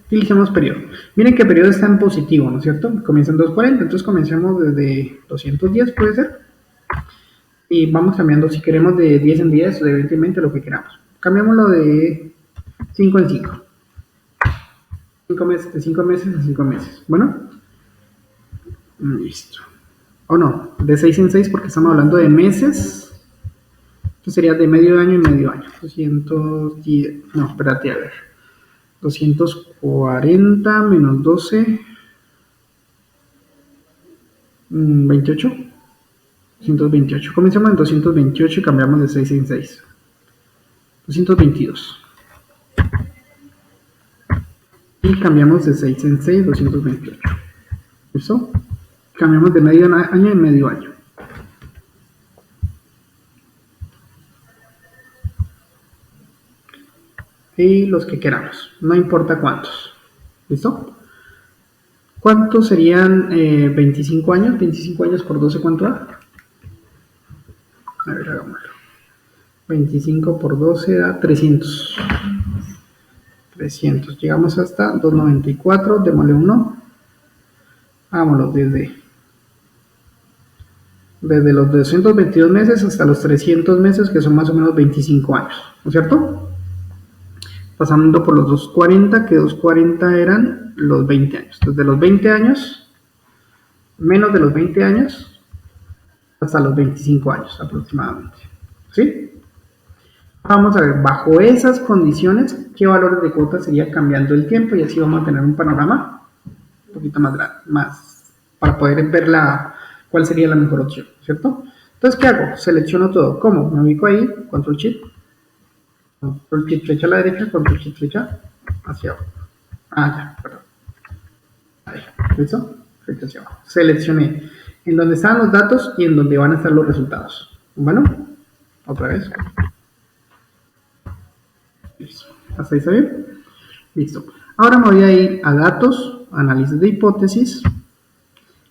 A: Utilicemos periodo. Miren que periodo está en positivo, ¿no es cierto? Comienza en 240, entonces comencemos desde 210, puede ser. Y vamos cambiando, si queremos de 10 en 10 o de 20 en 20, lo que queramos. Cambiémoslo de 5 en 5. 5 meses, de 5 meses a 5 meses. Bueno, listo. O no, de 6 en 6 porque estamos hablando de meses. Entonces sería de medio año y medio año. 210, no, espérate, a ver. 240 menos 12, 28. 228. Comencemos en 228 y cambiamos de 6 en 6. 222. Y cambiamos de 6 en 6, 228. ¿Listo? Cambiamos de medio año en medio año. y los que queramos, no importa cuántos. ¿Listo? ¿Cuántos serían 25 años? 25 años por 12, ¿cuánto da? A ver, hagámoslo. 25 por 12 da 300. 300. Llegamos hasta 294. Démosle 1. Hagámoslo desde los 222 meses hasta los 300 meses, que son más o menos 25 años. ¿No es cierto? Pasando por los 240, que 240 eran los 20 años. Desde los 20 años, menos de los 20 años, hasta los 25 años aproximadamente. ¿Sí? Vamos a ver, bajo esas condiciones, qué valores de cuota sería cambiando el tiempo, y así vamos a tener un panorama un poquito más grande, para poder ver cuál sería la mejor opción, ¿cierto? Entonces, ¿qué hago? Selecciono todo. ¿Cómo? Me ubico ahí, control shift, flecha a la derecha, control shift flecha hacia abajo. Ya, perdón. Ahí, ¿listo? Flecha hacia abajo. Seleccioné en donde están los datos y en donde van a estar los resultados. Bueno, otra vez. Listo. ¿Hasta ahí está bien? Listo. Ahora me voy a ir a datos, análisis de hipótesis,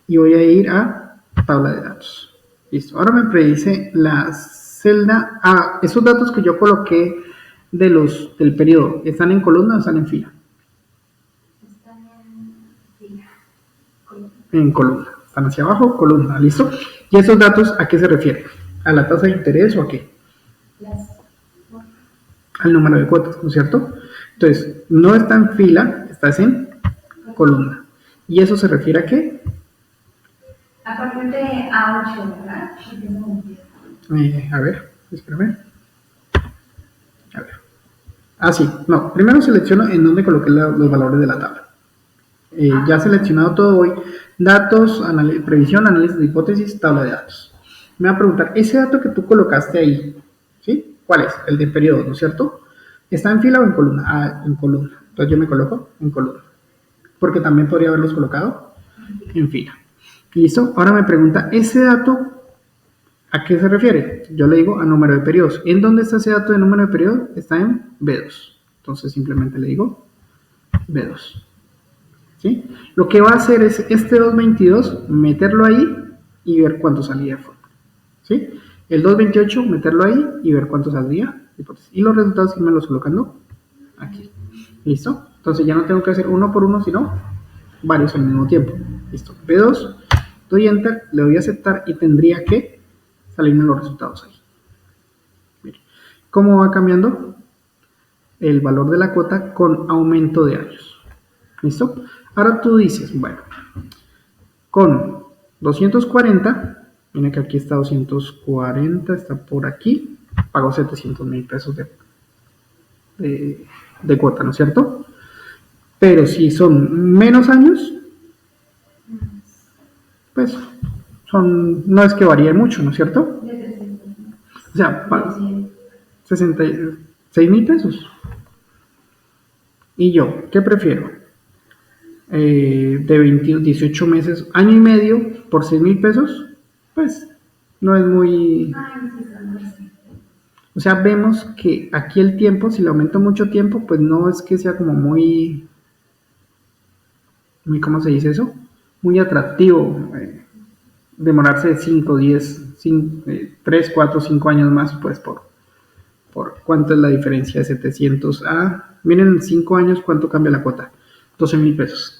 A: y voy a ir a tabla de datos. Listo. Ahora me predice la celda A. Esos datos que yo coloqué del periodo, ¿están en columna o están en fila?
B: Están en fila.
A: En columna. Están hacia abajo, columna. ¿Listo? ¿Y esos datos a qué se refieren? ¿A la tasa de interés o a qué? Al número de cuotas, ¿no es cierto? Entonces, no está en fila, estás en columna. ¿Y eso se refiere a qué?
B: A partir de A8, ¿verdad?
A: A ver, espérame. A ver. Sí, no. Primero selecciono en dónde coloqué los valores de la tabla. Ya seleccionado todo hoy. Datos, previsión, análisis de hipótesis, tabla de datos. Me va a preguntar, ese dato que tú colocaste ahí, ¿sí? ¿Cuál es? El de periodo, ¿no es cierto? ¿Está en fila o en columna? En columna. Entonces yo me coloco en columna. Porque también podría haberlos colocado en fila. ¿Listo? Ahora me pregunta, ¿ese dato a qué se refiere? Yo le digo a número de periodos. ¿En dónde está ese dato de número de periodo? Está en B2. Entonces simplemente le digo B2. ¿Sí? Lo que va a hacer es este 222, meterlo ahí y ver cuánto salía de fondo. ¿Sí? El 228, meterlo ahí y ver cuánto saldría. Y los resultados me los colocando aquí. ¿Listo? Entonces ya no tengo que hacer uno por uno, sino varios al mismo tiempo. Listo. B2, doy enter, le doy a aceptar y tendría que salirme los resultados ahí. Miren. ¿Cómo va cambiando? El valor de la cuota con aumento de años. ¿Listo? Ahora tú dices, bueno, con 240, miren que aquí está 240, está por aquí, pago 700,000 pesos de cuota, ¿no es cierto? Pero si son menos años, pues no es que varíe mucho, ¿no es cierto? O sea, 66,000 pesos. Y yo, ¿qué prefiero? De 18 meses, año y medio, por 6,000 pesos, pues no es muy... O sea, vemos que aquí el tiempo, si le aumento mucho tiempo, pues no es que sea como muy ¿cómo se dice eso? Muy atractivo. Demorarse 5, 10, 3, 4, 5 años más, pues por ¿cuánto es la diferencia de 700 a... Miren, en 5 años, ¿cuánto cambia la cuota? 12,000 pesos.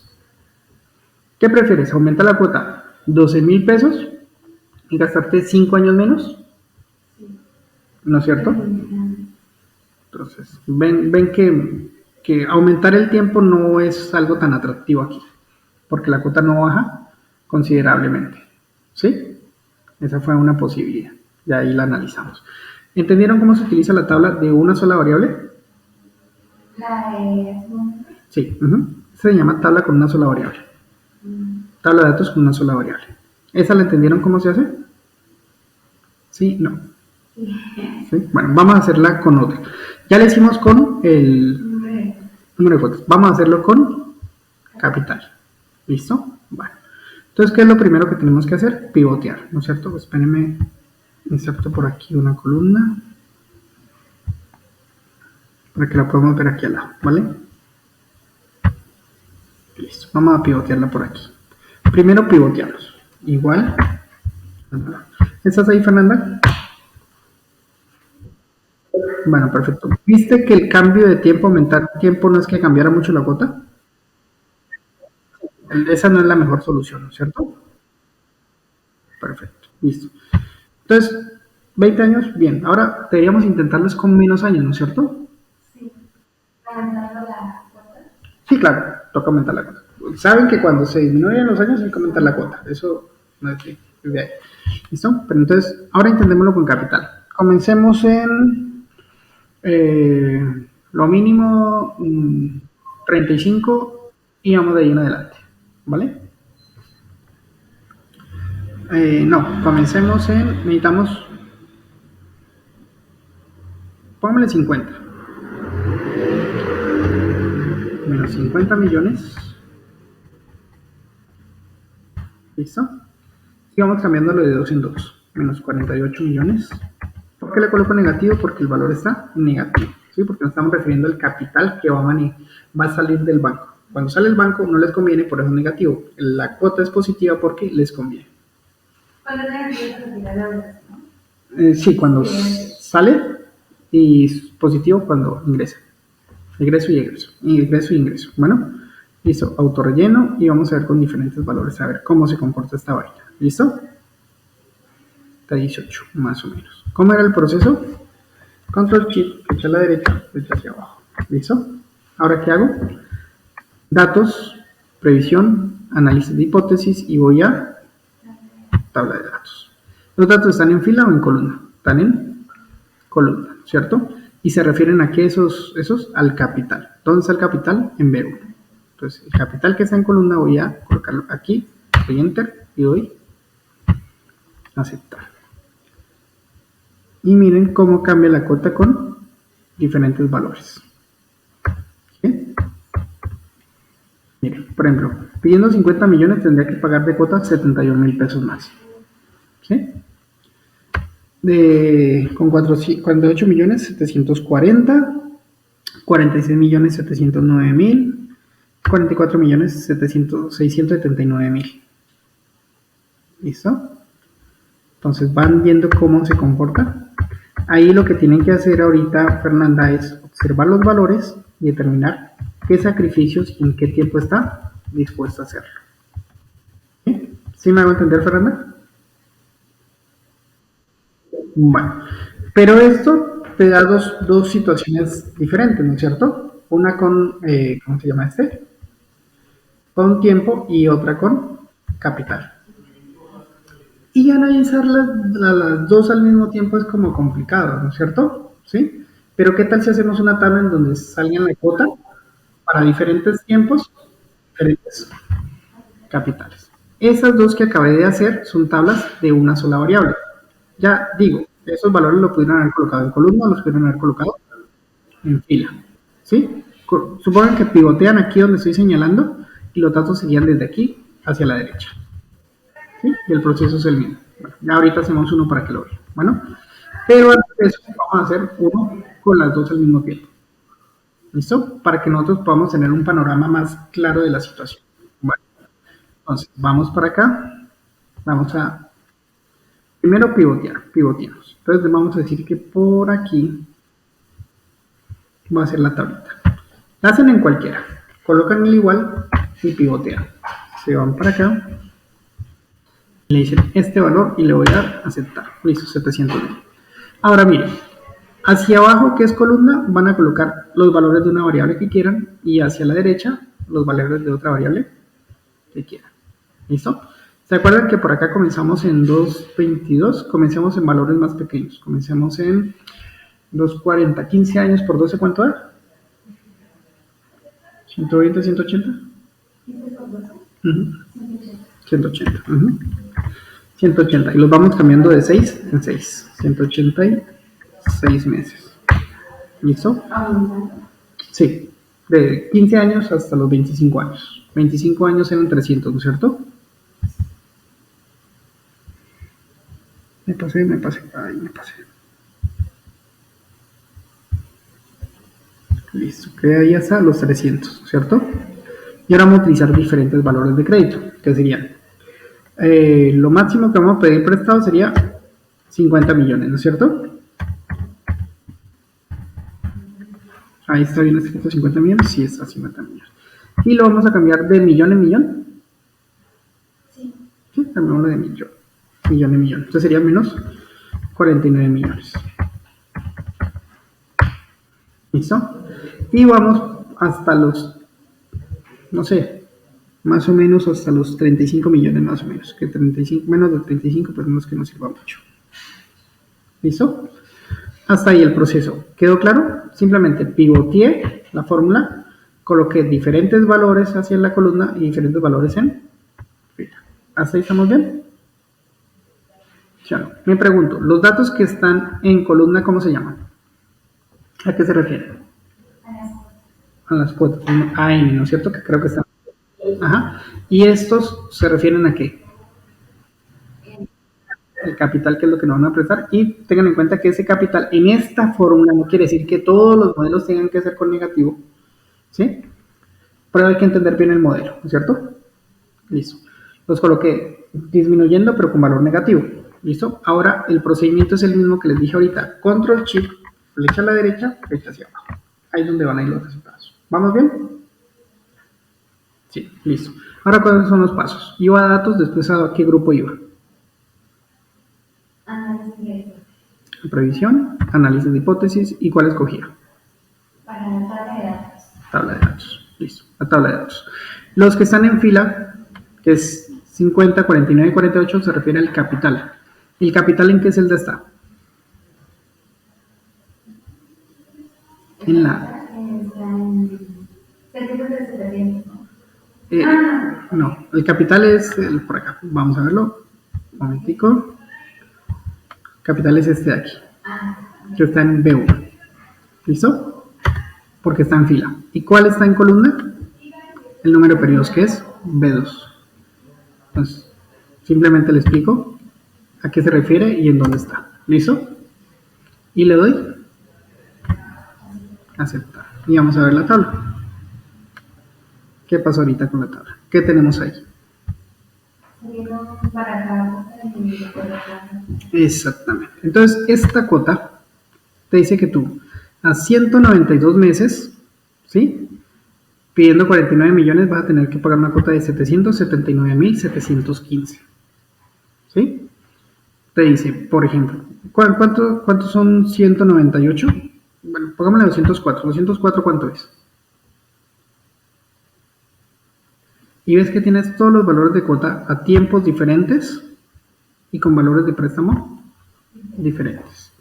A: ¿Qué prefieres? ¿Aumentar la cuota 12,000 pesos y gastarte 5 años menos? ¿No es cierto? Entonces, ven que aumentar el tiempo no es algo tan atractivo aquí, porque la cuota no baja considerablemente. ¿Sí? Esa fue una posibilidad. Y ahí la analizamos. ¿Entendieron cómo se utiliza la tabla de una sola variable? Sí. Se llama tabla con una sola variable. Tabla de datos con una sola variable. ¿Esa la entendieron cómo se hace? ¿Sí? No. ¿Sí? Bueno, vamos a hacerla con otra. Ya la hicimos con el número de cuotas. Vamos a hacerlo con capital. ¿Listo? Bueno. Entonces, ¿qué es lo primero que tenemos que hacer? Pivotear, ¿no es cierto? Pues espérenme, inserto por aquí una columna. para que la podamos ver aquí al lado, ¿vale? Listo, vamos a pivotearla por aquí. Primero pivoteamos, igual. ¿Estás ahí, Fernanda? Bueno, perfecto. ¿Viste que el cambio de tiempo, aumentar tiempo, no es que cambiara mucho la cuota? Esa no es la mejor solución, ¿no es cierto? Perfecto, listo. Entonces, 20 años, bien. Ahora deberíamos intentarlos con menos años, ¿no es cierto?
B: Sí, aumentando la cuota.
A: Sí, claro, toca aumentar la cuota. Saben que cuando se disminuyen los años hay que aumentar la cuota. Eso no es de ahí. ¿Listo? Pero entonces, ahora intentémoslo con capital. Comencemos en lo mínimo 35 y vamos de ahí en adelante. ¿Vale? No, comencemos en, necesitamos, póngale 50. Menos 50 millones. ¿Listo? Y vamos cambiándolo de 2 en 2. Menos 48 millones. ¿Por qué le coloco negativo? Porque el valor está negativo. ¿Sí? Porque nos estamos refiriendo al capital que va a salir del banco. Cuando sale el banco no les conviene, por eso es negativo. La cuota es positiva porque les conviene.
B: Cuando negativo se retira la deuda, ¿no?
A: Sí, cuando sale y positivo cuando ingresa. Ingreso y egreso. Ingreso y ingreso. Bueno, listo. Autorrelleno y vamos a ver con diferentes valores a ver cómo se comporta esta vaina. ¿Listo? Está 18, más o menos. ¿Cómo era el proceso? Control Shift, flecha a la derecha, flecha hacia abajo. ¿Listo? Ahora, ¿qué hago? Datos, previsión, análisis de hipótesis y voy a tabla de datos. ¿Los datos están en fila o en columna? Están en columna, ¿cierto? Y se refieren a qué esos al capital. ¿Dónde está el capital? En B1. Entonces, el capital que está en columna voy a colocarlo aquí, doy Enter y doy aceptar. Y miren cómo cambia la cuota con diferentes valores. ¿Sí? Miren, por ejemplo, pidiendo 50 millones tendría que pagar de cuota 71,000 pesos más. ¿Sí? Con 48 millones 740, 46 millones 709 mil, 44 millones 679 mil. ¿Listo? Entonces van viendo cómo se comporta. Ahí lo que tienen que hacer ahorita, Fernanda, es observar los valores y determinar qué sacrificios y en qué tiempo está dispuesto a hacerlo. ¿Sí? ¿Sí me hago entender, Fernanda? Bueno, pero esto te da dos situaciones diferentes, ¿no es cierto? Una con, ¿cómo se llama este? Con tiempo y otra con capital. Y analizar las dos al mismo tiempo es como complicado, ¿no es cierto? ¿Sí? Pero ¿qué tal si hacemos una tabla en donde salga la cuota para diferentes tiempos, diferentes capitales? Esas dos que acabé de hacer son tablas de una sola variable. Ya digo, esos valores los pudieron haber colocado en columna, los pudieron haber colocado en fila. ¿Sí? Supongan que pivotean aquí donde estoy señalando y los datos seguían desde aquí hacia la derecha. ¿Sí? Y el proceso es el mismo. Bueno, ya ahorita hacemos uno para que lo vean. Bueno, pero antes de eso vamos a hacer uno con las dos al mismo tiempo. ¿Listo? Para que nosotros podamos tener un panorama más claro de la situación. Bueno, entonces vamos para acá. Vamos a primero pivoteamos. Entonces vamos a decir que por aquí va a ser la tablita. La hacen en cualquiera. Colocan el igual y pivotean. Se van para acá. Le dicen este valor y le voy a dar aceptar. Listo, 700,000. Ahora miren, hacia abajo que es columna van a colocar los valores de una variable que quieran y hacia la derecha los valores de otra variable que quieran. ¿Listo? ¿Se acuerdan que por acá comenzamos en 2.22? Comencemos en valores más pequeños. Comencemos en 2.40. 15 años por 12, ¿cuánto da? 120, 180. 180. 180. Y los vamos cambiando de 6 en 6. 186 meses. ¿Listo? Sí. De 15 años hasta los 25 años. 25 años eran 300, ¿no es cierto? Me pasé. Ay, me pasé. Listo, queda ahí hasta los 300, ¿cierto? Y ahora vamos a utilizar diferentes valores de crédito, que serían, lo máximo que vamos a pedir prestado sería 50 millones, ¿no es cierto? Ahí está bien escrito 50 millones, sí está 50 millones. Y lo vamos a cambiar de millón en millón.
B: Sí.
A: Sí, cambiamos de millón. Millón en millón. Entonces sería menos 49 millones. ¿Listo? Y vamos hasta los, no sé, más o menos hasta los 35 millones más o menos. Que 35, menos de 35, pues no es que nos sirva mucho. ¿Listo? Hasta ahí el proceso. ¿Quedó claro? Simplemente pivoteé la fórmula, coloqué diferentes valores hacia la columna y diferentes valores en fila. ¿Hasta ahí estamos bien? Claro. Me pregunto, ¿los datos que están en columna cómo se llaman? ¿A qué se refieren? A las cuotas. A N, ¿no es cierto? Que creo que están. Ajá. ¿Y estos se refieren a qué? El capital, que es lo que nos van a prestar, y tengan en cuenta que ese capital en esta fórmula no quiere decir que todos los modelos tengan que ser con negativo, ¿sí? Pero hay que entender bien el modelo, ¿no es cierto? Listo. Los coloqué disminuyendo pero con valor negativo, ¿listo? Ahora el procedimiento es el mismo que les dije ahorita, control shift, flecha a la derecha, flecha hacia abajo, ahí es donde van a ir los resultados. ¿Vamos bien? Sí, listo. Ahora, ¿cuáles son los pasos? Iba a datos, después a qué grupo iba. Previsión, análisis de hipótesis, ¿y cuál escogía?
B: Para la tabla de datos.
A: Tabla de datos, listo, la tabla de datos. Los que están en fila, que es 50, 49 y 48, se refiere al capital. ¿El capital en qué celda está? En la... no, el capital es por acá. Vamos a verlo. Un momentico. Capital es este de aquí, que está en B1. ¿Listo? Porque está en fila. ¿Y cuál está en columna? El número de periodos, que es B2. Entonces, simplemente le explico a qué se refiere y en dónde está. ¿Listo? Y le doy aceptar. Y vamos a ver la tabla. ¿Qué pasó ahorita con la tabla? ¿Qué tenemos ahí? Exactamente. Entonces, esta cuota te dice que tú a 192 meses, ¿sí? Pidiendo 49 millones vas a tener que pagar una cuota de 779.715. ¿Sí? Te dice, por ejemplo, ¿cuántos son 198? Bueno, pongámosle 204. ¿204 cuánto es? Y ves que tienes todos los valores de cuota a tiempos diferentes y con valores de préstamo diferentes.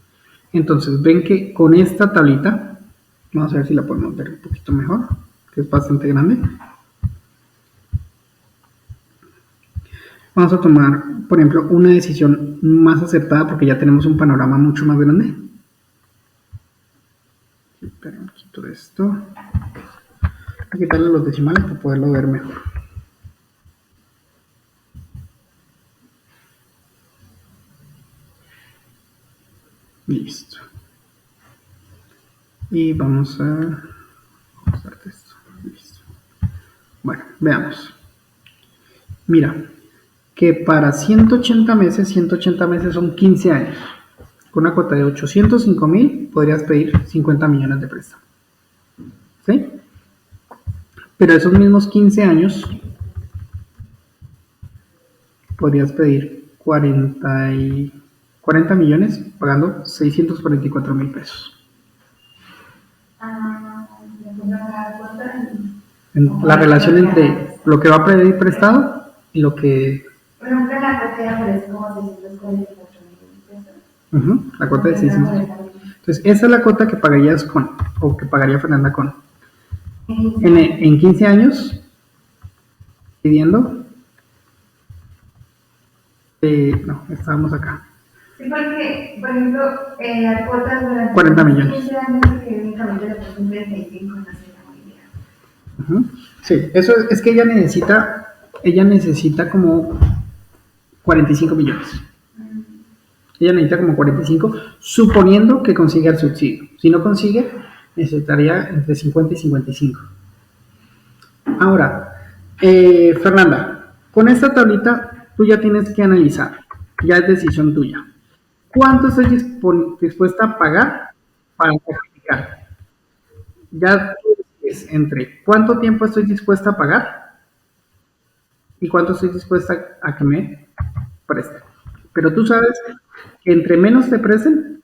A: Entonces, ven que con esta tablita, vamos a ver si la podemos ver un poquito mejor, que es bastante grande. Vamos a tomar, por ejemplo, una decisión más acertada porque ya tenemos un panorama mucho más grande. Espera un poquito de esto. Voy a quitarle los decimales para poderlo ver mejor. Listo. Y vamos a usar esto. Listo. Bueno, veamos. Mira, que para 180 meses son 15 años. Con una cuota de 805.000 podrías pedir 50 millones de préstamo. ¿Sí? Pero esos mismos 15 años podrías pedir 40 millones pagando 644.000 pesos. La relación entre lo que va a pedir prestado y lo que...
B: Por ejemplo, la cuota aparece como 644.000 pesos.
A: La cuota de 600. Entonces, esa es la cuota que pagarías con, o que pagaría Fernanda con. En 15 años, pidiendo... no, estábamos acá.
B: Sí, porque, por ejemplo, las cuotas durante
A: 40 millones.
B: 15 años que únicamente le pueden 35 no sería muy bien.
A: Sí, eso es que ella necesita como 45 millones. Ella necesita como 45, suponiendo que consiga el subsidio. Si no consigue, necesitaría entre 50 y 55. Ahora, Fernanda, con esta tablita tú ya tienes que analizar, ya es decisión tuya. ¿Cuánto estoy dispuesta a pagar para sacrificar? Ya tú decides entre cuánto tiempo estoy dispuesta a pagar y cuánto estoy dispuesta a que me presten. Pero tú sabes que entre menos te presten,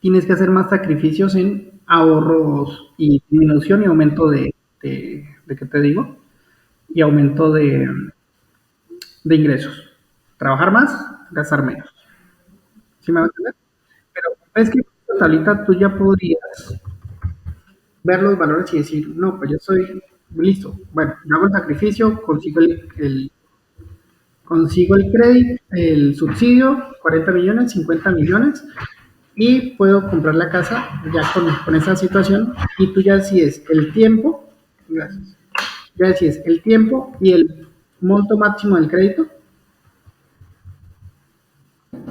A: tienes que hacer más sacrificios en ahorros y disminución y aumento de ¿qué te digo? Y aumento de ingresos. Trabajar más, gastar menos. ¿Sí me va a entender? Pero es que con esta tablita tú ya podrías ver los valores y decir, no, pues yo estoy listo. Bueno, yo hago el sacrificio, consigo el crédito, el subsidio, 40 millones, 50 millones, y puedo comprar la casa ya con esa situación. Y tú ya decides el tiempo, gracias, ya decides el tiempo y el monto máximo del crédito.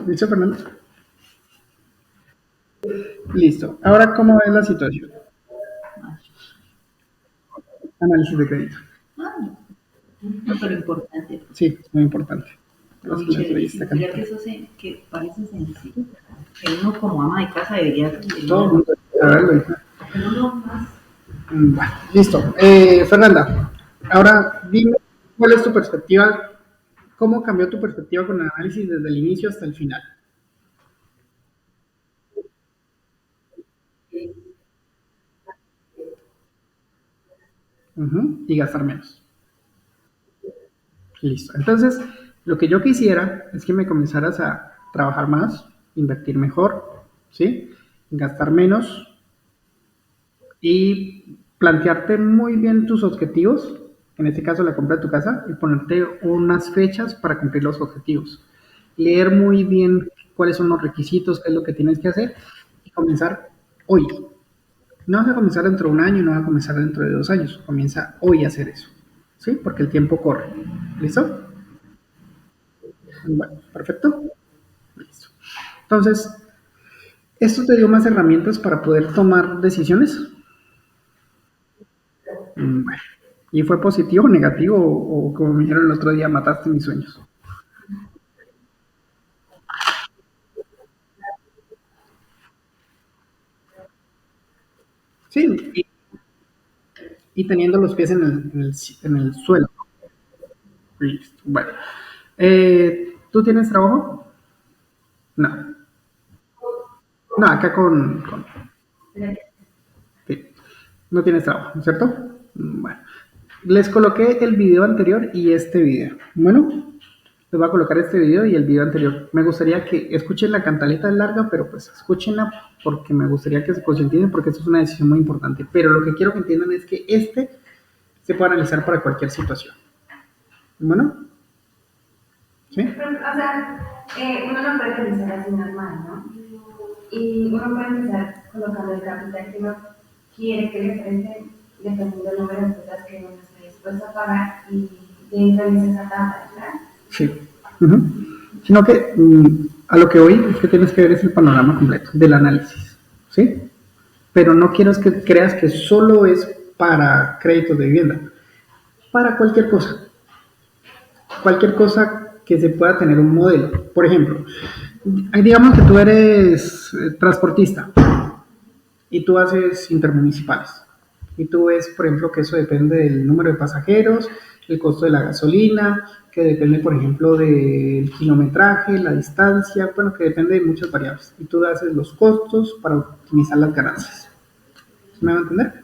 A: ¿Listo, Fernando? Listo. Ahora, ¿cómo es la situación? Análisis de crédito.
C: No, pero importante.
A: Sí, es muy importante.
C: No, muy chévere. Mira que eso que parece sencillo, que uno como ama de casa debería...
A: Todo el mundo saberlo.
C: Pero no más.
A: Bueno, listo. Fernanda, ahora dime cuál es tu perspectiva, cómo cambió tu perspectiva con el análisis desde el inicio hasta el final. Y gastar menos. Listo. Entonces, lo que yo quisiera es que me comenzaras a trabajar más, invertir mejor, ¿sí? Gastar menos y plantearte muy bien tus objetivos, en este caso la compra de tu casa, y ponerte unas fechas para cumplir los objetivos. Leer muy bien cuáles son los requisitos, qué es lo que tienes que hacer y comenzar hoy. No vas a comenzar dentro de un año, no vas a comenzar dentro de 2 años, comienza hoy a hacer eso, ¿sí? Porque el tiempo corre. ¿Listo? Bueno, perfecto. Listo. Entonces, ¿esto te dio más herramientas para poder tomar decisiones? Bueno. ¿Y fue positivo o negativo? O como me dijeron el otro día, mataste mis sueños. Sí, y teniendo los pies en el suelo. Listo. Bueno. ¿Tú tienes trabajo? No. No, acá sí. No tienes trabajo, ¿cierto? Bueno. Les coloqué el video anterior y este video. Bueno, les voy a colocar este video y el video anterior. Me gustaría que escuchen la cantaleta larga, pero pues escúchenla porque me gustaría que se concienticen porque esto es una decisión muy importante. Pero lo que quiero que entiendan es que este se puede analizar para cualquier situación. Bueno, ¿sí?
B: Pero, o sea, uno no puede pensar así normal, ¿no? Y uno puede empezar colocando el capital que uno quiere que le presten, dependiendo del número de cosas que uno está dispuesto a pagar y dentro de esa tabla, ¿verdad?
A: Sí. Ujú. Sino que a lo que voy es que tienes que ver es el panorama completo del análisis, ¿sí? Pero no quiero es que creas que solo es para créditos de vivienda, para cualquier cosa que se pueda tener un modelo. Por ejemplo, digamos que tú eres transportista y tú haces intermunicipales. Y tú ves, por ejemplo, que eso depende del número de pasajeros, el costo de la gasolina, que depende, por ejemplo, del kilometraje, la distancia, bueno, que depende de muchas variables. Y tú haces los costos para optimizar las ganancias. ¿Sí me va a entender?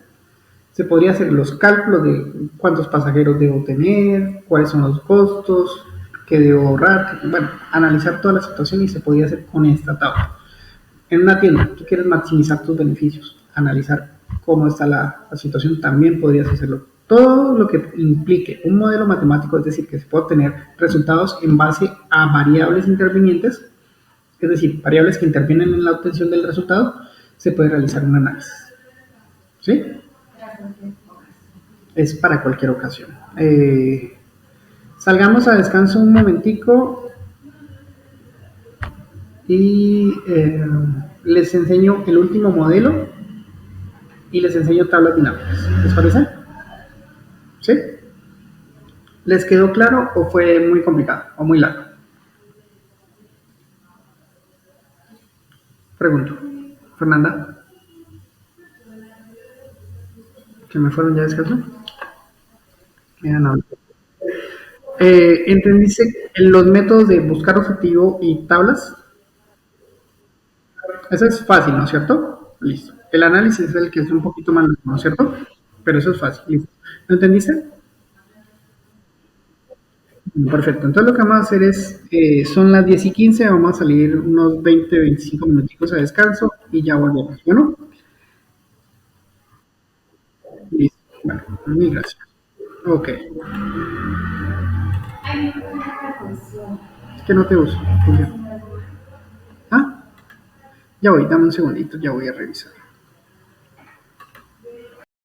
A: Se podría hacer los cálculos de cuántos pasajeros debo tener, cuáles son los costos, qué debo ahorrar, bueno, analizar toda la situación y se podría hacer con esta tabla. En una tienda, tú quieres maximizar tus beneficios, analizar cómo está la situación, también podrías hacerlo. Todo lo que implique un modelo matemático, es decir, que se pueda obtener resultados en base a variables intervinientes, es decir, variables que intervienen en la obtención del resultado, se puede realizar un análisis. ¿Sí? Es para cualquier ocasión. Salgamos a descanso un momentico y les enseño el último modelo y les enseño tablas dinámicas. ¿Les parece? ¿Sí? ¿Les quedó claro o fue muy complicado o muy largo? Pregunto. Fernanda, ¿que me fueron ya descanso? Mira, no. ¿Entendiste los métodos de buscar objetivo y tablas? Eso es fácil, ¿no es cierto? Listo. El análisis es el que es un poquito más largo, ¿no es cierto? Pero eso es fácil. Listo. ¿Lo entendiste? Perfecto. Entonces lo que vamos a hacer es, son las 10:15, vamos a salir unos 20, 25 minuticos a descanso y ya volvemos. Bueno, listo. Bueno, mil gracias. Ok.
B: Ay, no tengo la canción.
A: Es que no te uso. Ah, ya voy, dame un segundito, ya voy a revisar.